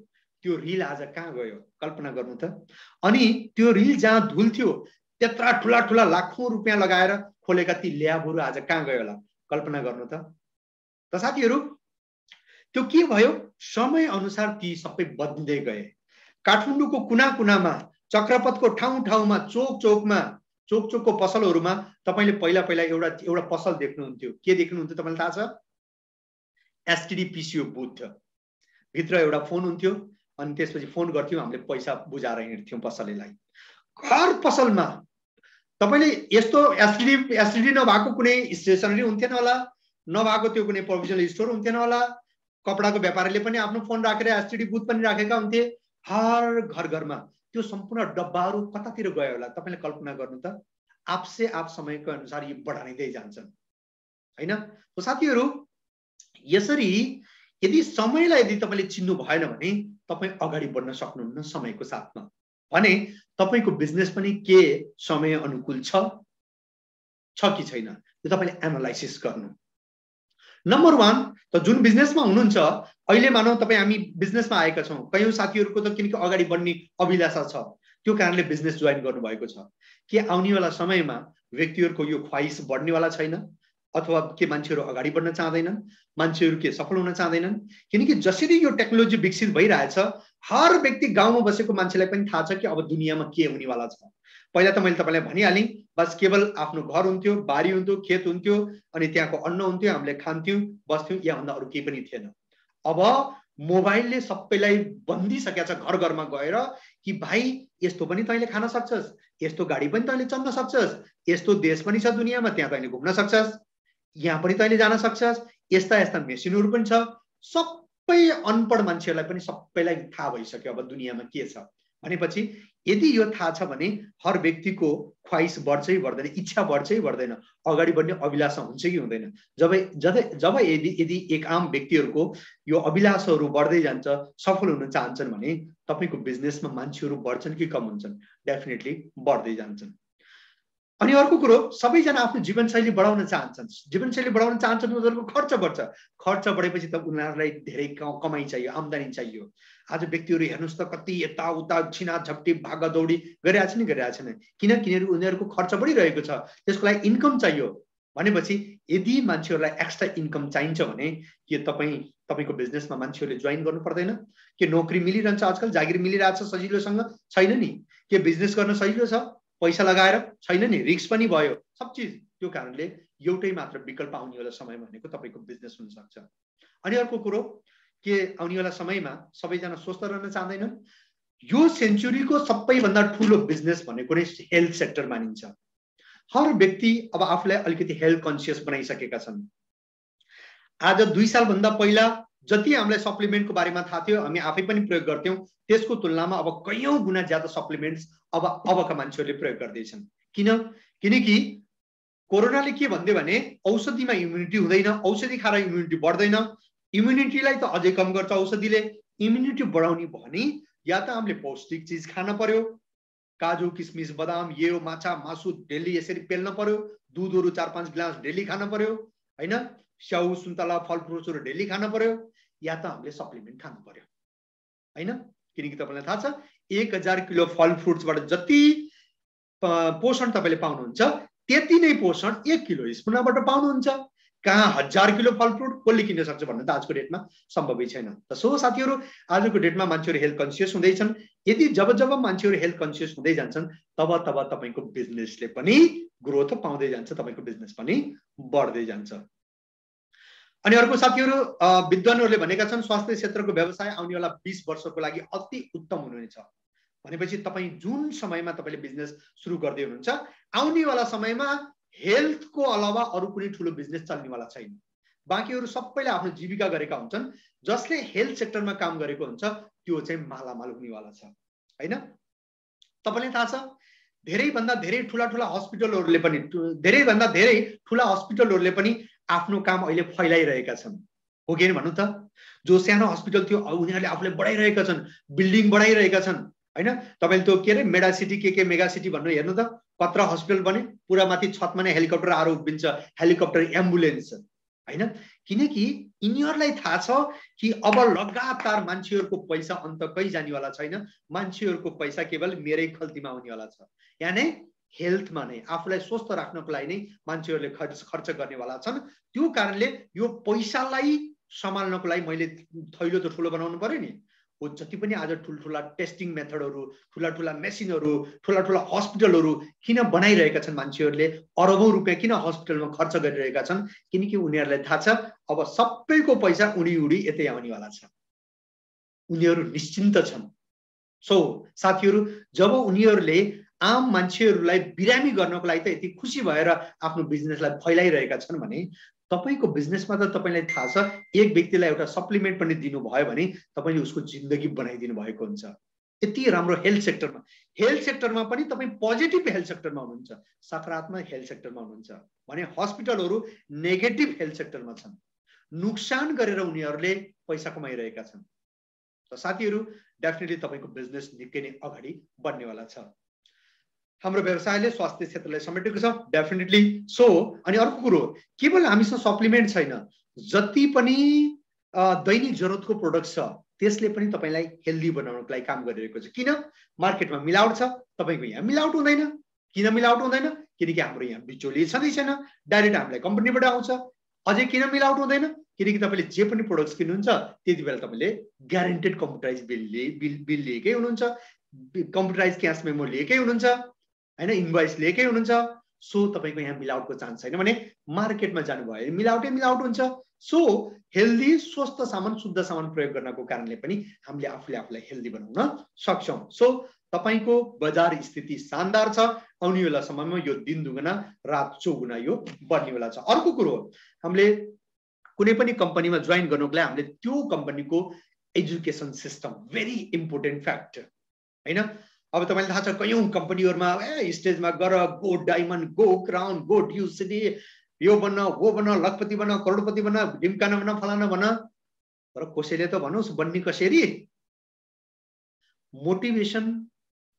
त्यो रिल आज कहाँ गयो कल्पना गर्नु त। अनि त्यो रिल जहाँ धुल्थ्यो त्यत्रा ठुला ठुला लाखौं रुपैयाँ लगाएर खोलेका ती ल्याबहरु आज कहाँ गयो होला कल्पना गर्नु त। साथीहरु, त्यो के भयो? समय अनुसार ती सबै बदलिँदै गए। काठमाडौँको कुना कुनामा, चक्रपथको ठाउँ ठाउँमा, चोक चोकको पसलहरुमा तपाईले पहिला पहिला एउटा पसल देख्नुहुन्थ्यो। के देख्नुहुन्थ्यो तपाईलाई थाहा छ? एसटीडी पीसीओ बुथ, भित्र एउटा फोन हुन्थ्यो, अनि त्यसपछि फोन गर्थ्यौं, हामीले पैसा बुझाएर हिँड्थ्यौं पसलेलाई। हर पसलमा तपाईले यस्तो एसटीडी नभएको कुनै स्टेशनरी हुन्थेन होला, नभएको त्यो कुनै प्रोभिजनल स्टोर हुन्थेन होला, कपडाको व्यापारीले पनि आफ्नो फोन राखेर एसटीडी बुथ पनि राखेका हुन्थे। हर घरमा त्यो सम्पूर्ण डब्बाहरू कतातिर गयो होला तपाईले कल्पना गर्नु त। आपसे आप समयको अनुसार यो बढाइँदै जान्छन् हैन। तो साथीहरु, यसरी यदि समयलाई यदि तपाईले चिन्नु भएन भने तपाई अगाडि बढ्न सक्नुहुन्न समयको साथमा। भने तपाईको बिजनेस पनि के समय अनुकूल छ कि छैन, त्यो तपाईले एनालाइसिस गर्नु। नम्बर 1 त जुन बिजनेसमा हुनुहुन्छ, अहिले मानौ तपाई हामी बिजनेसमा आएका छौं, कयौं साथीहरुको त किनकि अगाडि बढ्ने अभिलाषा छ, त्यो कारणले बिजनेस जोइन गर्नु भएको छ। के आउनेवाला समयमा व्यक्तिहरुको यो ख्वाइस बढ्नेवाला छैन? अथवा के मान्छेहरु अगाडि बढ्न चाहदैनन्? मान्छेहरु के सफल हुन चाहदैनन्? किनकि जसरी यो टेक्नोलोजी विकसित भइरहेछ, हर व्यक्ति गाउँमा बसेको मान्छेलाई पनि थाहा छ कि अब दुनियाँमा के हुनेवाला छ। पहिला त मैले तपाईलाई भनिहालेँ, बस केवल आफ्नो घर हुन्थ्यो, बारी हुन्थ्यो, खेत हुन्थ्यो, अनि त्यहाँको अन्न हुन्थ्यो, हामीले खान्थ्यौं, बस्थ्यौं, या भन्दा अरु केही पनि थिएन। अब मोबाइलले सबैलाई बन्दिसकेको छ घर घरमा गएर कि भाइ यस्तो पनि तैले खान सक्छस्, यस्तो गाडी पनि तैले चढ्न सक्छस्, यस्तो देश पनि छ दुनियाँमा, त्यहाँ तैले घुम्न सक्छस्, यहाँ पनि तैले जान सक्छस्, यस्ता यस्ता मेसिनहरु पनि छ। सबै अनपढ मान्छेहरुलाई पनि सबैलाई थाहा भइसक्यो अब दुनियाँमा के छ भनेपछि। यदि यो थाहा छ भने हर व्यक्तिको ख्वाइस बढ्छै बढ्दैन, इच्छा बढ्छै बढ्दैन, अगाडि बढ्ने अभिलाषा हुन्छ कि हुँदैन? जब यदि एक आम व्यक्तिहरुको यो अभिलाषाहरु बढ्दै जान्छ, सफल हुन चाहन्छन् भने तपाईको बिजनेसमा मान्छेहरु बढ्छन् कि कम हुन्छन्? डेफिनेटली बढ्दै जान्छन्। अनि अर्को कुरो, सबैजना आफ्नो जीवनशैली बढाउन चाहन्छन्। जीवनशैली बढाउन चाहन्छन्, उनीहरुको खर्च बढ्छ। खर्च बढेपछि त उनीहरुलाई धेरै कमाई चाहियो, आम्दानी चाहियो। आज व्यक्तिहरु हेर्नुस् त कति यताउता छिना झप्टी भागदौडी गरिरहेछन्। किन उनीहरुको खर्च बढिरहेको छ, त्यसको लागि इन्कम चाहियो। भनेपछि यदि मान्छेहरुलाई एक्स्ट्रा इन्कम चाहिन्छ भने के तपाईको बिजनेसमा मान्छेहरुले जोइन गर्नु पर्दैन? के नोकरी मिलिरहन्छ आजकल, जागिर मिलिरहेछ सजिलोसँग? छैन नि। के बिजनेस गर्न सजिलो छ पैसा लगाएर? छैन नि, रिस्क पनि भयो सब चीज। त्यो कारणले एउटै मात्र विकल्प आउनेवाला समय भनेको तपाईको बिजनेस हुन सक्छ। अनि अर्को कुरो के, आउनेवाला समयमा सबैजना स्वस्थ रहन चाहदैनन्। यो सेन्चुरीको सबैभन्दा ठूलो बिजनेस भनेको नै हेल्थ सेक्टर मानिन्छ। हर व्यक्ति अब आफूलाई अलिकति हेल्थ कन्सियस बनाइसकेका छन्। आज 2 साल भन्दा पहिला जति हामीलाई सप्लिमेन्टको बारेमा थाहा थियो, हामी आफै पनि प्रयोग गर्थ्यौं, त्यसको तुलनामा अब कयौं गुणा ज्यादा सप्लिमेन्ट्स अबका मान्छेहरुले प्रयोग गर्दैछन्। किनकि कोरोनाले के भन्दै भने औषधिमा इम्युनिटी हुँदैन, औषधि खाएर इम्युनिटी बढ्दैन, इम्युनिटीलाई त अझै कम गर्छ औषधिले। इम्युनिटी बढाउने भने या त हामीले पौष्टिक चिज खान पर्यो, काजु किसमिस बदाम यो माछा मासु डेली यसरी पेल्न पर्यो, दुधहरू 4-5 गिलास डेली खान पर्यो हैन, स्याउ सुन्तला फल फ्रुट्सहरू डेली खान पर्यो, या त हामीले सप्लिमेन्ट खानु पर्यो हैन। किनकि तपाईलाई थाहा छ 1000 किलो फल फ्रुट्सबाट जति पोषण तपाईले पाउनुहुन्छ त्यति नै पोषण 1 किलो स्पुनाबाट पाउनुहुन्छ। कहाँ 1000 किलो फल फ्रुट कसले किन्न सक्छ भन्ने त आजको डेटमा सम्भवै छैन। त सो साथीहरू आजको डेटमा मान्छेहरू हेल्थ कन्सियस हुँदैछन्। यदि जब मान्छेहरू हेल्थ कन्सियस हुँदै जान्छन् तब तपाईको बिजनेसले पनि ग्रोथ पाउँदै जान्छ, तपाईको बिजनेस पनि बढ्दै जान्छ। अनि अर्को साथीहरू विद्वानहरूले भनेका छन् स्वास्थ्य क्षेत्रको व्यवसाय आउनेवाला 20 वर्षको लागि अति उत्तम हुनेछ। भनेपछि तपाई जुन समयमा तपाईले बिजनेस सुरु गर्दै हुनुहुन्छ आउनेवाला समयमा हेल्थको अलावा अरु कुनै ठूलो बिजनेस चल्नेवाला छैन। बाँकीहरू सबैले आफ्नो जीविका गरेका हुन्छन्। जसले हेल्थ सेक्टरमा काम गरेको हुन्छ त्यो चाहिँ मालामाल हुनेवाला छ हैन। तपाईलाई थाहा छ धेरै भन्दा धेरै ठूला हस्पिटलहरूले पनि आफ्नो काम अहिले फैलाइरहेका छन्। हो कि भन्नु त? जो सानो हस्पिटल थियो उनीहरूले आफूले बढाइरहेका छन्, बिल्डिङ बढाइरहेका छन् हैन। तपाईले त्यो के रे मेगा सिटी के मेगा सिटी भन्नु हेर्नु त, कत्रा हस्पिटल बने पुरा माथि छतमा नै हेलिकप्टर आएर उभिन्छ, हेलिकप्टर एम्बुलेन्स हैन। किनकि यिनीहरूलाई थाहा छ कि अब लगातार मान्छेहरूको पैसा अन्त कहीँ जानेवाला छैन, मान्छेहरूको पैसा केवल मेरै खल्तीमा आउनेवाला छ। यानी हेल्थमा नै आफूलाई स्वस्थ राख्नको लागि नै मान्छेहरूले खर्च गर्नेवाला छन्। त्यो कारणले यो पैसालाई सम्हाल्नको लागि मैले थैलो त ठुलो बनाउनु पर्यो नि। हो जति पनि आज ठुल्ठुला टेस्टिङ मेथडहरू, ठुला मेसिनहरू, ठुला हस्पिटलहरू किन बनाइरहेका छन् मान्छेहरूले, अरबौं रुपैयाँ किन हस्पिटलमा खर्च गरिरहेका छन्? किनकि उनीहरूलाई थाहा छ अब सबैको पैसा उडी यतै आउनेवाला छ, उनीहरू निश्चिन्त छन्। सो साथीहरू जब उनीहरूले आम मान्छेहरूलाई बिरामी गर्नको लागि त यति खुसी भएर आफ्नो बिजनेसलाई फैलाइरहेका छन् भने तपाईको बिजनेसमा त तपाईलाई थाहा छ एक व्यक्तिलाई एउटा सप्लिमेन्ट पनि दिनुभयो भने तपाईले उसको जिन्दगी बनाइदिनु भएको हुन्छ। यति राम्रो हेल्थ सेक्टरमा पनि तपाई पोजिटिभ हेल्थ सेक्टरमा हुनुहुन्छ, सकारात्मक हेल्थ सेक्टरमा हुनुहुन्छ भने हस्पिटलहरू नेगेटिभ हेल्थ सेक्टरमा छन्। नुकसान गरेर उनीहरूले पैसा कमाइरहेका छन्। त साथीहरू डेफिनेटली तपाईको बिजनेस निकै नै अगाडि बढ्नेवाला छ। हाम्रो व्यवसायले स्वास्थ्य क्षेत्रलाई समेटेको छ डेफिनेटली। सो अनि अर्को कुरो केवल हामीसँग सप्लिमेन्ट छैन, जति पनि दैनिक जरुरतको प्रोडक्ट छ त्यसले पनि तपाईलाई हेल्दी बनाउनको लागि काम गरिरहेको छ। किन? मार्केटमा मिलावट छ, तपाईको यहाँ मिलावट हुँदैन। किन मिलावट हुँदैन? किनकि हाम्रो यहाँ बिचौलिया छँदै छैन, डाइरेक्ट हामीलाई कम्पनीबाट आउँछ। अझै किन मिलावट हुँदैन? किनकि तपाईले जे पनि प्रोडक्ट्स किन्नुहुन्छ त्यति बेला तपाईले ग्यारेन्टेड कम्प्युटराइज बिल लिएकै हुनुहुन्छ, कम्प्युटराइज क्याश मेमो लिएकै हुनुहुन्छ हैन, इनभोइस लिएकै हुनुहुन्छ। सो तपाईको यहाँ मिलावटको चान्स छैन भने मार्केटमा जानुभयो मिलावट हुन्छ। सो हेल्दी स्वस्थ सामान शुद्ध सामान प्रयोग गर्नको कारणले पनि हामीले आफूलाई हेल्दी बनाउन सक्छौं। सो तपाईको बजार स्थिति शानदार छ। आउने बेला समयमा यो दिन दुगुना रात चौगुना यो बढ्ने बेला छ। अर्को कुरो हामीले कुनै पनि कम्पनीमा जोइन गर्नको लागि हामीले त्यो कम्पनीको education system very important fact हैन। अब तपाईलाई थाहा छ कयौं कम्पनीहरुमा स्टेजमा गर go diamond, go crown, go ड्युसिटी, यो बन्न वो बन्न, लखपति बन्न, करोडपति बन्न, ढिमकाना बन्न, फलाना बन्न। तर कसैले त भन्नुस् बन्ने कसरी? मोटिभेसन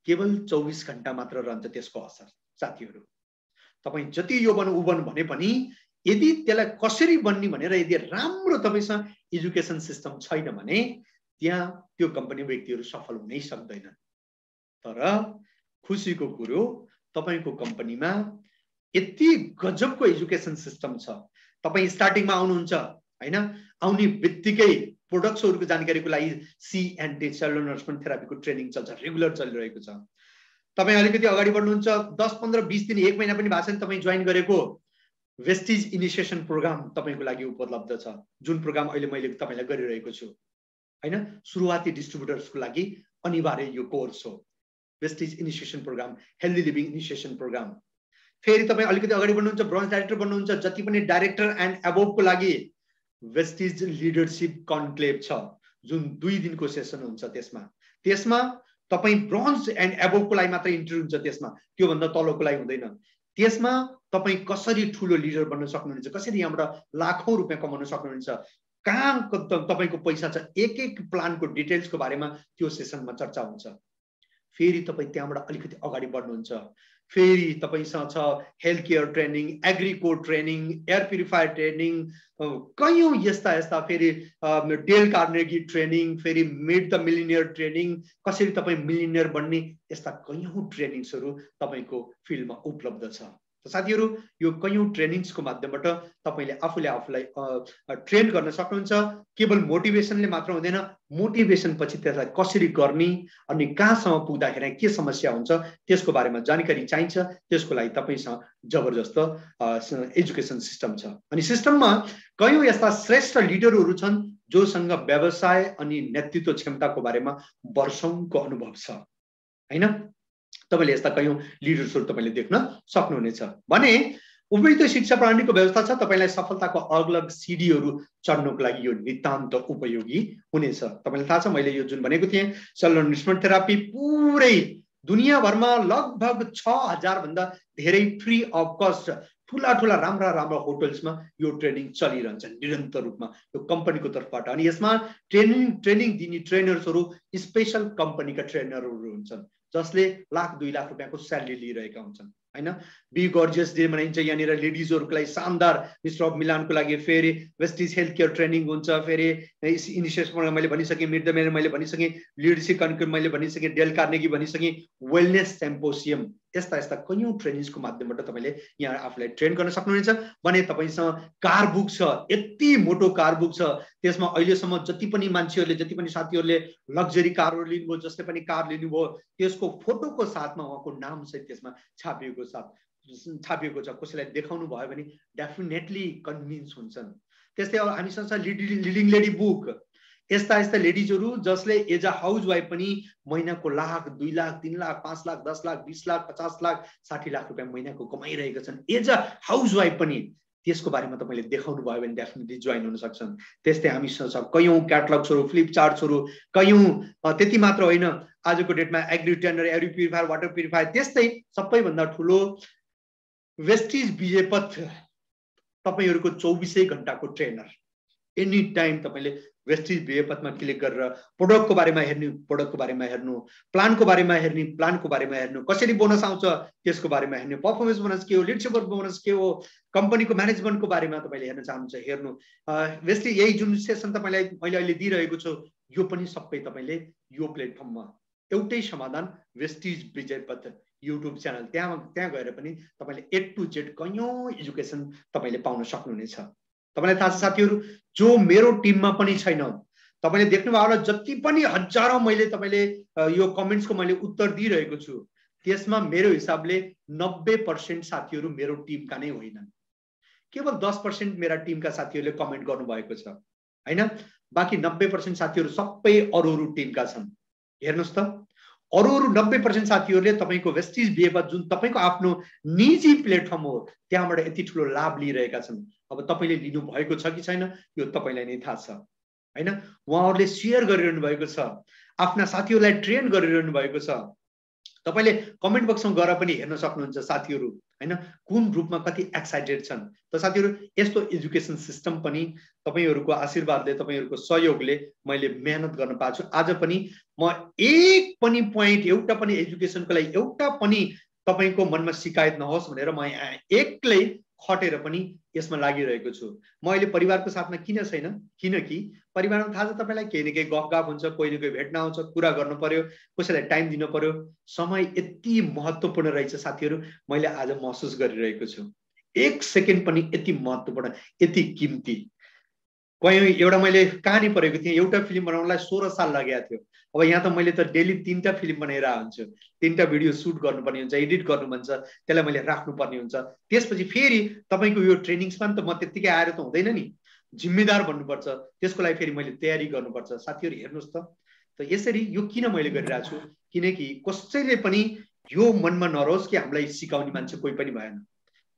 केवल 24 घण्टा मात्र रहन्छ त्यसको असर साथीहरु। तपाई जति यो बन्नु उ बन्नु भने पनि यदि त्यसलाई कसरी बन्ने भनेर यदि राम्रो तपाईसँग एजुकेसन सिस्टम छैन भने त्यहाँ त्यो कम्पनी व्यक्तिहरु सफल हुनै सक्दैनन्। तर खुसीको कुरो तपाईको कम्पनीमा यति गजबको एजुकेसन सिस्टम छ। तपाई स्टार्टिङमा आउनुहुन्छ हैन, आउने बित्तिकै प्रोडक्ट्सहरुको जानकारीको लागि C&T सेलुलर नर्समेन्ट थेरापीको ट्रेनिङ चल्छ, रेगुलर चलिरहेको छ। तपाई अलिकति अगाडि बढ्नुहुन्छ 10, 15, 20 दिन 1 महिना पनि भएको छैन तपाई जोइन गरेको वेस्टिज इनिसिएसन प्रोग्राम तपाईको लागि उपलब्ध छ, जुन प्रोग्राम अहिले मैले तपाईलाई गरिरहेको छु हैन। सुरुवाती डिस्ट्रिब्युटर्सको लागि अनिवार्य यो कोर्स हो, Vestige initiation program, healthy living initiation program. फेरि तपाई अलिकति अगाडि बढ्नुहुन्छ, ब्रोन्ज डाइरेक्टर बन्नुहुन्छ, जति पनि डाइरेक्टर एन्ड अबोभको लागि वेस्टिज लिडरशिप कन्क्लेभ छ, जुन 2 दिनको सेसन हुन्छ। त्यसमा तपाईँ ब्रोन्ज एन्ड एबोभको लागि मात्र इन्ट्री हुन्छ त्यसमा, त्योभन्दा तलको लागि हुँदैन। त्यसमा तपाईँ कसरी ठुलो लिडर बन्न सक्नुहुन्छ, कसरी यहाँबाट लाखौं रुपियाँ कमाउन सक्नुहुन्छ, कहाँ तपाईँको पैसा छ, एक एक प्लानको डिटेल्सको बारेमा त्यो सेसनमा चर्चा हुन्छ। फेरि तपाईँ त्यहाँबाट अलिकति अगाडि बढ्नुहुन्छ, फेरि तपाईसँग छ हेल्थ केयर ट्रेनिङ, एग्रिकोड ट्रेनिङ, एयर प्युरिफायर ट्रेनिङ, कयौं यस्ता यस्ता, फेरि डेल कार्नेगी ट्रेनिङ, फेरि मिट द मिलिनियर ट्रेनिङ, कसरी तपाईँ मिलिनियर बन्ने, यस्ता कयौं ट्रेनिङ्सहरू तपाईँको फिल्डमा उपलब्ध छ। साथीहरू, यो कयौं ट्रेनिङ्सको माध्यमबाट तपाईँले आफूले आफूलाई ट्रेन गर्न सक्नुहुन्छ। केवल मोटिभेसनले मात्र हुँदैन, मोटिभेसन पछि त्यसलाई कसरी गर्ने अनि कहाँसम्म पुग्दाखेरि के समस्या हुन्छ त्यसको बारेमा जानकारी चाहिन्छ। त्यसको लागि तपाईँसँग जबरजस्त एजुकेसन सिस्टम छ अनि सिस्टममा कयौं यस्ता श्रेष्ठ लिडरहरू छन् जोसँग व्यवसाय अनि नेतृत्व क्षमताको बारेमा वर्षौंको अनुभव छ, हैन? तपाईले यस्ता कयौं लिडर्सहरू तपाईले देख्न सक्नुहुनेछ भने उपयुक्त शिक्षा प्रणालीको व्यवस्था छ। तपाईलाई सफलताको अलग-अलग सिडीहरू चढ्नको लागि यो नितान्त उपयोगी हुनेछ। तपाईलाई थाहा छ मैले यो जुन भनेको थिएँ सेल नरिशमेन्ट थेरापी पुरै दुनियाभरमा लगभग 6000 भन्दा धेरै फ्री अफ कस्ट ठुला ठुला राम्रा राम्रा होटल्समा यो ट्रेनिङ चलिरहन्छ निरन्तर रूपमा यो कम्पनीको तर्फबाट। अनि यसमा ट्रेनिङ दिने ट्रेनर्सहरू स्पेशल कम्पनीका ट्रेनरहरू हुन्छन् जसले लाख 2 लाख रुपैयाँको स्यालेरी लिइरहेका हुन्छन्, हैन? बी गॉर्जियस डे भनिन्छ यहाँनिर लेडिजहरुको लागि शानदार मिस्टर अफ मिलानको लागि, फेरि वेस्टिज हेल्थ केयर ट्रेनिङ हुन्छ, फेरि इनिसिएसन मैले भनिसकेँ, मिड द मैले भनिसकेँ, लिडरशिप कन्क्लेभ मैले भनिसकेँ, डेल कार्नेगी भनिसकेँ, वेलनेस सिम्पोसियम, यस्ता यस्ता कयौं ट्रेनिङ्सको माध्यमबाट तपाईले यहाँ आफूलाई ट्रेन गर्न सक्नुहुनेछ। भने तपाईसँग कार बुक छ, यति मोटो कार बुक छ, त्यसमा अहिलेसम्म जति पनि मान्छेहरूले जति पनि साथीहरूले लग्जरी कारहरू लिनुभयो, जसले पनि कार लिनुभयो, त्यसको फोटोको साथमा उहाँको नाम सहित त्यसमा छापिएको छ। कसैलाई देखाउनु भयो भने डेफिनेटली कन्भिन्स हुन्छन्। त्यस्तै अब हामीसँग छ लिडिङ लेडी बुक, यस्ता यस्ता लेडिजहरू जसले एज अ हाउस वाइफ पनि महिनाको लाख 2 लाख 3 लाख 5 लाख 10 लाख 20 लाख 50 लाख 60 लाख रुपियाँ महिनाको कमाइरहेका छन् एज अ हाउस वाइफ पनि। त्यसको बारेमा तपाईले देखाउनु भयो भने डेफिनेटली जोइन हुन सक्छन्। त्यस्तै हामीसँग छ कयौं क्याटलग्सहरू, फ्लिप चार्ट्सहरू, कयौं, त्यति मात्र होइन, आजको डेटमा एग्री टेन्डर, एयर प्युरिफायर, वाटर प्युरिफायर, त्यस्तै सबैभन्दा ठुलो वेस्टिज विजयपथ तपाईहरुको 24 घण्टाको ट्रेनर। एनी टाइम तपाईले वेस्टिज विजयपथमा क्लिक गरेर प्रोडक्टको बारेमा हेर्नु, प्रोडक्टको बारेमा हेर्नु, प्लानको बारेमा हेर्नु, प्लानको बारेमा हेर्नु, कसरी बोनस आउँछ त्यसको बारेमा हेर्नु, पर्फर्मेन्स बोनस के हो, लिडरशिप बोनस के हो, कम्पनीको म्यानेजमेन्टको बारेमा तपाईले हेर्न चाहनुहुन्छ हेर्नु। वेस्टिज यही जुन सेसन तपाईलाई मैले अहिले दिइरहेको छु यो पनि सबै तपाईले यो प्लेटफर्ममा एउटै समाधान वेस्टिज विजयपथ युट्युब च्यानल त्यहाँ गएर पनि तपाईले A to Z कयौं एजुकेसन तपाईले पाउन सक्नुहुनेछ। तपाईलाई थाहा छ साथीहरु, जो मेरो टिममा पनि छैन, तपाईले देख्नुभयो होला जति पनि हजारौं मैले तपाईले यो कमेन्ट्सको मैले उत्तर दिइरहेको छु, त्यसमा मेरो हिसाबले 90% साथीहरु मेरो टिमका नै होइनन्। केवल 10% मेरा टिमका साथीहरुले कमेन्ट गर्नु भएको छ, हैन? बाकी 90% साथीहरु सबै अरू टिमका छन्। हेर्नुस् त, अरू 90% साथीहरुले तपाईको वेस्टिज विजयपथ जुन तपाईको आफ्नो निजी प्लेटफर्म हो त्यहाँबाट यति ठुलो लाभ लिइरहेका छन्। अब तपाईले लिनु भएको छ कि छैन यो तपाईलाई नै थाहा छ, हैन? उहाँहरुले शेयर गरिरहनु भएको छ, आफ्ना साथीहरुलाई ट्रेन गरिरहनु भएको छ। तपाईले कमेन्ट बक्समा गएर पनि हेर्न सक्नुहुन्छ साथीहरु, हैन, कुन ग्रुपमा कति एक्साइटेड छन्। त साथीहरु, यस्तो एजुकेसन सिस्टम पनि तपाईहरुको आशीर्वादले, तपाईहरुको सहयोगले मैले मेहनत गर्न पाएको छु। आज पनि म एक पनि पोइन्ट, एउटा पनि एजुकेसनको लागि एउटा पनि तपाईको मनमा शिकायत नहोस् भनेर म एक्लै खटेर पनि यसमा लागिरहेको छु। म अहिले परिवारको साथमा किन छैन? किनकि परिवारमा थाहा छ तपाईलाई केही न केही गफगाफ हुन्छ, कोही न कोही भेट्न आउँछ, कुरा गर्नु पर्यो, कसैलाई टाइम दिन पर्यो। समय यति महत्त्वपूर्ण रहेछ साथीहरु, मैले आज महसुस गरिरहेको छु। एक सेकेन्ड पनि यति महत्त्वपूर्ण, यति किम्ती। एउटा मैले कहानी पढेको थिएँ, एउटा फिल्म बनाउनलाई 16 साल लागेको थियो। अब यहाँ त मैले त डेली 3टा फिल्म बनाइरहेको हुन्छु, 3टा भिडियो सुट गर्नुपर्ने हुन्छ, एडिट गर्नु भन्छ, त्यसलाई मैले राख्नुपर्ने हुन्छ। त्यसपछि फेरि तपाईको यो ट्रेनिङ्समा त म त्यतिकै आएर त हुँदैन नि, जिम्मेदार बन्नुपर्छ, त्यसको लागि फेरि मैले तयारी गर्नुपर्छ। साथीहरु हेर्नुस् त, यसरी यो किन मैले गरिरहेको छु? किनकि कसैले पनि यो मनमा नरहोस् कि हामीलाई सिकाउने मान्छे कोही पनि भएन।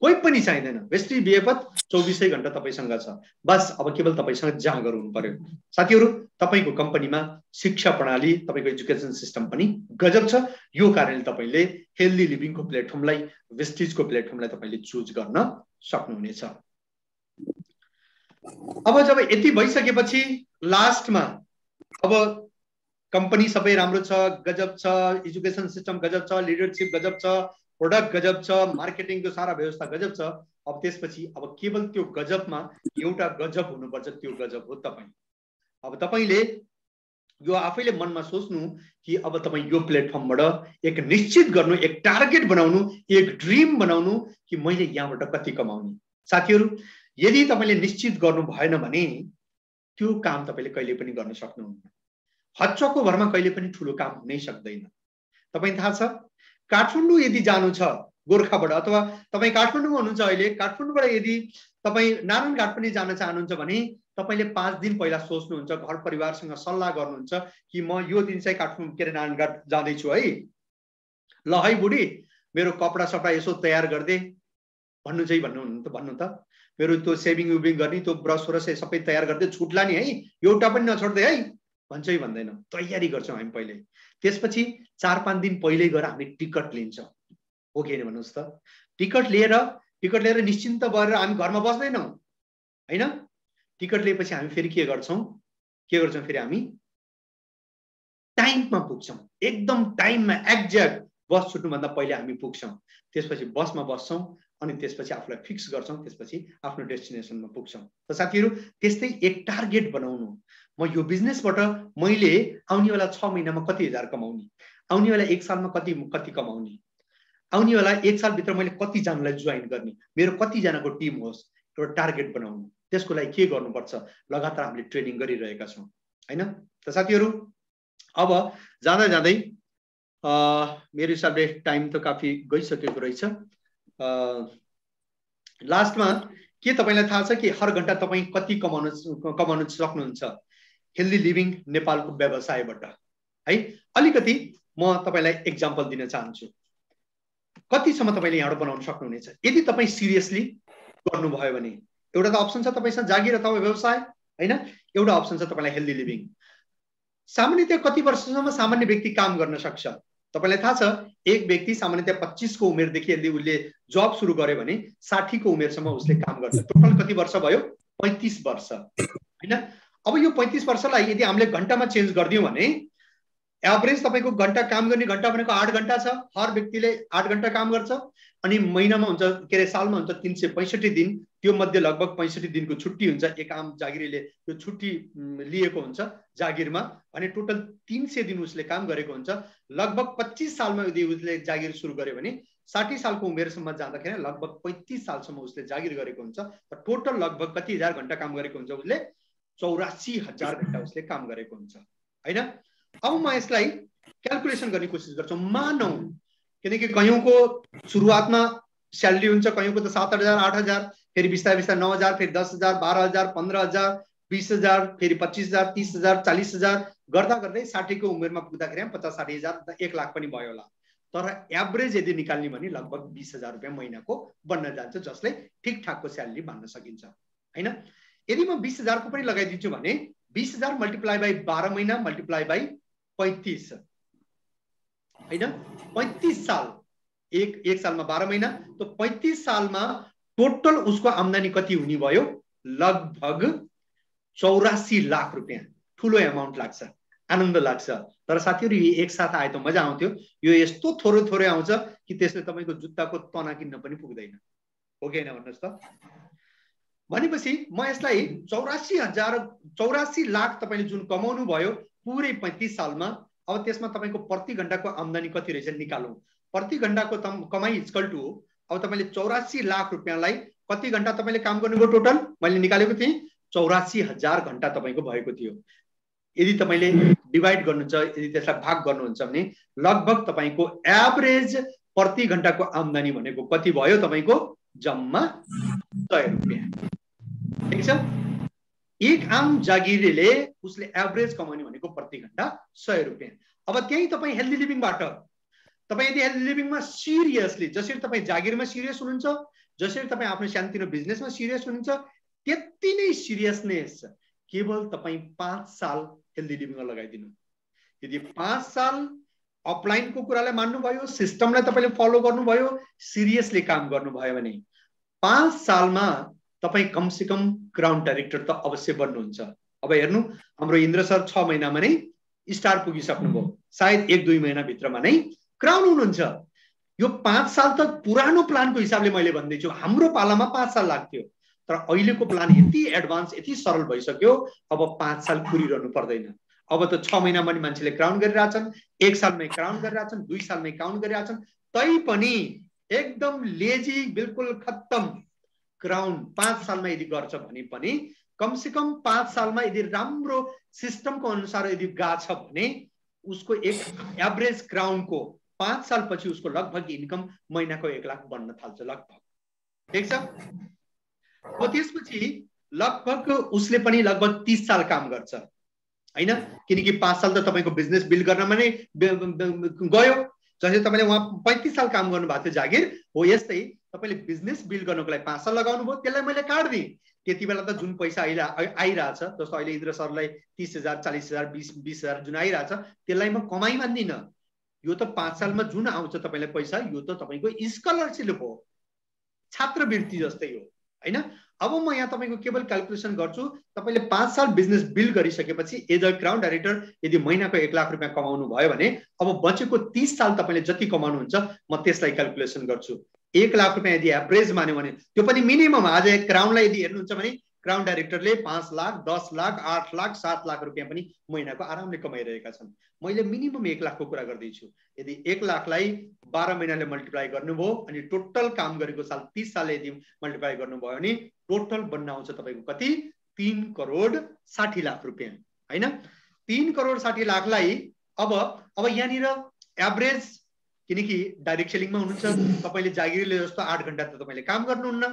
कोही पनि चाहिँदैन। वेस्टिज बेपत 24 घण्टा तपाईसँग छ, बस अब केवल तपाईसँग जाँगर हुनु पर्यो। साथीहरू, तपाईको कम्पनीमा शिक्षा प्रणाली, तपाईको एजुकेसन सिस्टम पनि गजब छ। यो कारणले तपाईले हेल्दी लिभिङको प्लेटफर्मलाई, वेस्टिजको प्लेटफर्मलाई तपाईले चुज गर्न सक्नुहुनेछ। अब जब यति भइसकेपछि लास्टमा अब कम्पनी सबै राम्रो छ, गजब छ, एजुकेसन सिस्टम गजब छ, लिडरशिप गजब छ, प्रोडक्ट गजब छ, मार्केटिङको सारा व्यवस्था गजब छ। अब त्यसपछि अब केवल त्यो गजबमा एउटा गजब हुनुपर्छ, त्यो गजब हो तपाईँ। अब तपाईले यो आफैले मनमा सोच्नु कि अब तपाईँ यो प्लेटफर्मबाट एक निश्चित गर्नु, एक टार्गेट बनाउनु, एक ड्रिम बनाउनु कि मैले यहाँबाट कति कमाउने। साथीहरू, यदि तपाईले निश्चित गर्नु भएन भने त्यो काम तपाईले कहिले पनि गर्न सक्नुहुन्न। हच्चको भरमा कहिले पनि ठुलो काम हुनै सक्दैन। तपाईँ थाहा छ, काठमाडौँ यदि जानु छ गोर्खाबाट, अथवा तपाईँ काठमाडौँमा हुनुहुन्छ अहिले, काठमाडौँबाट यदि तपाईँ नारायणघाट पनि जान चाहनुहुन्छ भने तपाईले 5 दिन पहिला सोच्नुहुन्छ, घर परिवारसँग सल्लाह गर्नुहुन्छ कि म यो दिन चाहिँ काठमाडौँ के नारायणघाट जाँदैछु है, ल है बुढी मेरो कपडा सपडा यसो तयार गरिदे भन्नु चाहिँ भन्नु त, मेरो त्यो सेभिङ उभिङ गर्ने त्यो ब्रस व्रस सबै तयार गरिदे, छुट्ला नि है, एउटा पनि नछोड्दै है भन्छ है भन्दैन। तयारी गर्छौँ हामी पहिले। त्यसपछि 4-5 दिन पहिले गएर हामी टिकट लिन्छौँ, हो कि भन्नुहोस् त। टिकट लिएर निश्चिन्त भएर हामी घरमा बस्दैनौँ हैन। टिकट लिएपछि हामी फेरि के गर्छौँ फेरि हामी टाइममा पुग्छौँ, एकदम टाइममा एक्ज्याक्ट बस छुट्नुभन्दा पहिले हामी पुग्छौँ। त्यसपछि बसमा बस्छौँ अनि त्यसपछि आफूलाई फिक्स गर्छौँ, त्यसपछि आफ्नो डेस्टिनेसनमा पुग्छौँ। त साथीहरू, त्यस्तै एक टार्गेट बनाउनु, म यो बिजनेसबाट मैले आउनेवाला 6 महिनामा कति हजार कमाउने, आउनेवाला 1 सालमा कति कमाउने, आउनेवाला 1 सालभित्र मैले कतिजनालाई जोइन गर्ने, मेरो कतिजनाको टिम होस्, एउटा टार्गेट बनाउनु। त्यसको लागि के गर्नुपर्छ, लगातार हामीले ट्रेनिङ गरिरहेका छौँ हैन। त साथीहरू, अब जाँदा जाँदै मेरो हिसाबले टाइम त काफी गइसकेको रहेछ। लास्टमा के तपाईलाई थाहा छ कि हर घण्टा तपाईँ कति कमाउन सक्नुहुन्छ हेल्दी लिभिङ नेपालको व्यवसायबाट है। अलिकति म तपाईलाई एक्जाम्पल दिन चाहन्छु, कतिसम्म तपाईले यहाँबाट बनाउन सक्नुहुनेछ यदि तपाईँ सिरियसली गर्नुभयो भने। एउटा त अप्सन छ तपाईसँग जागिर अथवा व्यवसाय हैन, एउटा अप्सन छ तपाईलाई हेल्दी लिभिङ। सामान्यतया कति वर्षसम्म सामान्य व्यक्ति काम गर्न सक्छ तपाईलाई थाहा छ? एक व्यक्ति सामान्यतया 25 को उमेरदेखि यदि उसले जब सुरु गर्यो भने 60 को उमेरसम्म उसले काम गर्छ। टोटल कति वर्ष भयो? 35 वर्ष हैन। अब यो 35 वर्षलाई यदि हामीले घण्टामा चेन्ज गरिदियौँ भने एभरेज तपाईको घण्टा काम गर्ने घण्टा भनेको 8 घण्टा छ। हर व्यक्तिले 8 घण्टा काम गर्छ अनि महिनामा हुन्छ के रे सालमा हुन्छ 365 दिन। त्यो मध्ये लगभग 65 दिनको छुट्टी हुन्छ। एक आम जागिरीले त्यो छुट्टी लिएको हुन्छ जागिरमा भने टोटल 300 दिन उसले काम गरेको हुन्छ। लगभग 25 सालमा यदि उसले जागिर सुरु गर्यो भने 60 सालको उमेरसम्म जाँदाखेरि लगभग 35 सालसम्म उसले जागिर गरेको हुन्छ। र टोटल लगभग कति हजार घण्टा काम गरेको हुन्छ उसले? 84,000 घण्टा उसले काम गरेको हुन्छ हैन। अब म यसलाई क्याल्कुलेसन गर्ने कोसिस गर्छु। मानौ किनकि कयौंको सुरुवातमा स्यालेरी हुन्छ, कयौंको त 7,000 8,000, फेरि बिस्तारै बिस्तारै 9,000, फेरि 10,000, 12,000, 15,000, 20,000, फेरि 25,000, 30,000, 40,000 गर्दा गर्दै 60 को उमेरमा पुग्दाखेरि 50-60,000 1 लाख पनि भयो होला। तर एभरेज यदि निकाल्ने भने लगभग 20,000 रुपैयाँ महिनाको बन्न जान्छ, जसले ठिकठाकको स्यालेरी भन्न सकिन्छ हैन। यदि म 20,000 को पनि लगाइदिन्छु भने 20,000 मल्टिप्लाई बाई 12 महिना मल्टिप्लाई बाई 35 हैन। 35 साल, एक सालमा 12 महिना, तो 35 सालमा टोटल उसको आम्दानी कति हुने भयो? लगभग 84 लाख रुपैयाँ। ठुलो एमाउन्ट लाग्छ, आनन्द लाग्छ। तर साथीहरु यो एक साथ आए त मजा आउँथ्यो। यो यस्तो थोरै थोरै आउँछ कि त्यसले तपाईको जुत्ताको तना किन्न पनि पुग्दैन, हो कि हैन भन्नुस् त। भनेपछि म यसलाई 84 लाख तपाईले जुन कमाउनु भयो पुरै 35 सालमा, अब त्यसमा तपाईको प्रति घण्टाको आम्दानी कति रहेछ निकालौं। प्रति घण्टाको कमाई इक्वल टु अब तपाईले 84 लाख रुपैयाँलाई कति घण्टा तपाईले काम गर्नुभयो टोटल मैले निकालेको थिएँ 84,000 घण्टा तपाईको भएको थियो। यदि तपाईले डिवाइड गर्नुहुन्छ, यदि त्यसलाई भाग गर्नुहुन्छ भने लगभग तपाईको एभरेज प्रति घण्टाको आम्दानी भनेको कति भयो तपाईको? जम्मा 100 रुपैयाँ। ठीक छ। एक आम जागिरीले उसले एभरेज कमाउने भनेको प्रति घण्टा 100 रुपैयाँ। अब त्यही तपाई हेल्दी लिभिङबाट तपाई यदि हेल्दी लिभिङमा सिरियसली, जसरी तपाई जागिरमा सिरियस हुनुहुन्छ जसरी तपाईँ आफ्नो सानोतिनो बिजनेसमा सिरियस हुनुहुन्छ त्यति नै सिरियसनेस केवल तपाईँ 5 साल हेल्दी लिभिङमा लगाइदिनु। यदि 5 साल अपलाइनको कुरालाई मान्नुभयो, सिस्टमलाई तपाईँले फलो गर्नुभयो, सिरियसली काम गर्नुभयो भने 5 सालमा तपाईँ कमसेकम क्राउन डाइरेक्टर त अवश्य बन्नुहुन्छ। अब हेर्नु, हाम्रो इन्द्र सर 6 महिनामा नै स्टार पुगिसक्नुभयो, सायद 1-2 महिनाभित्रमा नै क्राउन हुनुहुन्छ। यो 5 साल त पुरानो प्लानको हिसाबले मैले भन्दैछु, हाम्रो पालामा 5 साल लाग्थ्यो, तर अहिलेको प्लान यति एडभान्स यति सरल भइसक्यो, अब 5 साल कुरिरहनु पर्दैन। अब त 6 महिनामा नि मान्छेले क्राउन गरिरहेछन्, 1 सालमै क्राउन गरिरहेछन्, 2 सालमै क्राउन गरिरहेछन्, तै पनि एकदम लेजी बिल्कुल खत्तम क्राउन 5 सालमा यदि गर्छ भने पनि कमसेकम 5 सालमा यदि राम्रो सिस्टमको अनुसार यदि गाछ भने उसको एक एभरेज क्राउनको 5 सालपछि उसको लगभग इन्कम महिनाको 1 लाख बन्न थाल्छ लगभग। ठिक छ? अब त्यसपछि लगभग उसले पनि लगभग 30 साल काम गर्छ हैन, किनकि 5 साल त तपाईको बिजनेस बिल्ड गर्नमा नै गयो। जसले तपाईले वहाँ 35 साल काम गर्नु भएको थियो जागिर हो, यस्तै तपाईले बिजनेस बिल्ड गर्नको लागि 5 साल लगाउनु भयो, त्यसलाई मैले काट दिएँ। त्यति बेला त जुन पैसा आइरहेछ, जस्तो अहिले इन्द्र सरलाई 30,000 40,000 20,000 जुन आइरहेछ त्यसलाई म कमाइ मान्दिनँ। यो त 5 सालमा जुन आउँछ तपाईलाई पैसा, यो त तपाईको स्कलरशिप हो, छात्रवृत्ति जस्तै हो हैन। अब म यहाँ तपाईको केवल क्याल्कुलेसन गर्छु, तपाईले 5 साल बिजनेस बिल्ड गरिसकेपछि एज अ क्राउन डाइरेक्टर यदि महिनाको 1 लाख रुपैयाँ कमाउनु भयो भने अब बचेको 30 साल तपाईले जति कमाउनुहुन्छ म त्यसलाई क्याल्कुलेसन गर्छु। 1 लाख रुपैयाँ यदि एभरेज मान्यो भने त्यो पनि मिनिमम, आज क्राउनलाई यदि हेर्नुहुन्छ भने क्राउन डाइरेक्टरले 5 लाख 10 लाख 8 लाख 7 लाख रुपैयाँ पनि महिनाको आरामले कमाइरहेका छन्। मैले मिनिमम 1 लाखको कुरा गर्दैछु। यदि 1 लाखलाई 12 महिनाले मल्टिप्लाई गर्नुभयो अनि टोटल काम गरेको साल 30 सालले यदि मल्टिप्लाई गर्नुभयो भने टोटल बन्न आउँछ तपाईको कति? 3 करोड 60 लाख रुपैयाँ हैन। 3 करोड 60 लाखलाई अब यहाँनिर एभरेज, किनकि डाइरेक्ट सेलिङमा हुनुहुन्छ तपाईले जागिरले जस्तो 8 घण्टा त तपाईले काम गर्नुहुन्न,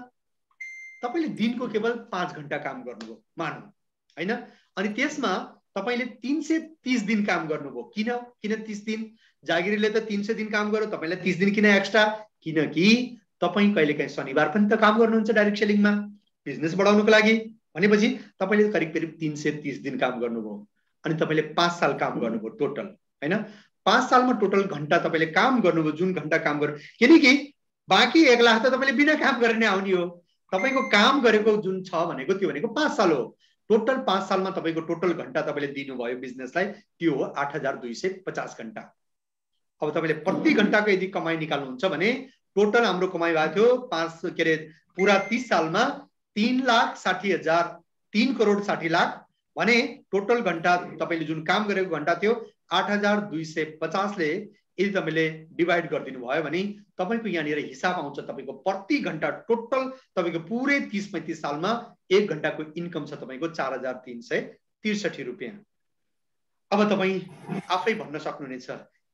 तपाईले दिनको केवल 5 घण्टा काम गर्नुभयो मानौँ हैन। अनि त्यसमा तपाईले 330 दिन काम गर्नुभयो। किन 30 दिन? जागिरले त 300 दिन काम गर्यो, तपाईलाई 30 दिन किन एक्स्ट्रा? किनकि तपाई कहिलेकाहीँ शनिबार पनि त काम गर्नुहुन्छ डाइरेक्ट सेलिङमा बिजनेस बढाउनको लागि, भनेपछि तपाईले करिब 330 दिन काम गर्नुभयो अनि तपाईले 5 साल काम गर्नुभयो टोटल हैन। 5 सालमा टोटल घण्टा तपाईले काम गर्नुभयो, जुन घण्टा काम गर्नु, किनकि बाँकी 1 लाख त तपाईले बिना काम गरेर नै आउने हो। तपाईको काम गरेको जुन छ भनेको त्यो भनेको 5 साल हो। टोटल 5 सालमा तपाईको टोटल घण्टा तपाईले दिनुभयो बिजनेसलाई, त्यो हो 8250 घण्टा। अब तपाईले प्रति घण्टाको यदि कमाइ निकाल्नुहुन्छ भने टोटल हाम्रो कमाइ भएको थियो पुरा 30 सालमा 3,60,000 3 करोड 60 लाख भने टोटल घण्टा तपाईले जुन काम गरेको घण्टा थियो 8250 ले यदि तपाईले डिवाइड गरिदिनु भयो भने तपाईको यहाँनिर हिसाब आउँछ। तपाईको प्रति घण्टा टोटल तपाईको पुरै 30-35 सालमा 1 घण्टाको इन्कम छ तपाईको 4,363 रुपैयाँ। अब तपाई आफै भन्न सक्नुहुनेछ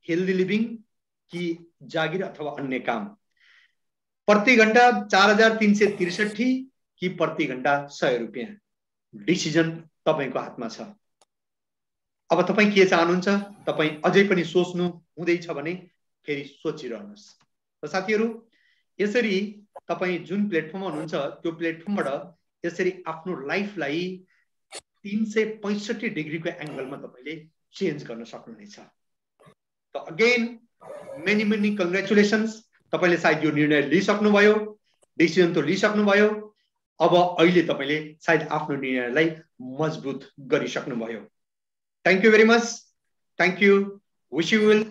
हेल्दी लिभिङ कि जागिर अथवा अन्य काम, प्रति घण्टा 4,363 कि प्रति घण्टा 100 रुपैयाँ, डिसिजन तपाईको हातमा छ। अब तपाई के चाहनुहुन्छ? तपाई अझै पनि सोच्नु हुँदैछ भने फेरि सोचिरहनुस्। र साथीहरु, यसरी तपाई जुन प्लेटफर्ममा हुनुहुन्छ त्यो प्लेटफर्मबाट यसरी आफ्नो लाइफलाई 365 डिग्रीको एंगलमा तपाईले चेन्ज गर्न सक्नुहुनेछ। त अगेन मेनी कंग्रेचुलेसन्स, तपाईले सायद यो निर्णय लिइसक्नुभयो, डिसिजन त लिइसक्नुभयो। अब अहिले तपाईले सायद आफ्नो निर्णयलाई मजबुत गरिसक्नुभयो। Thank you very much. Thank you. Wish you well.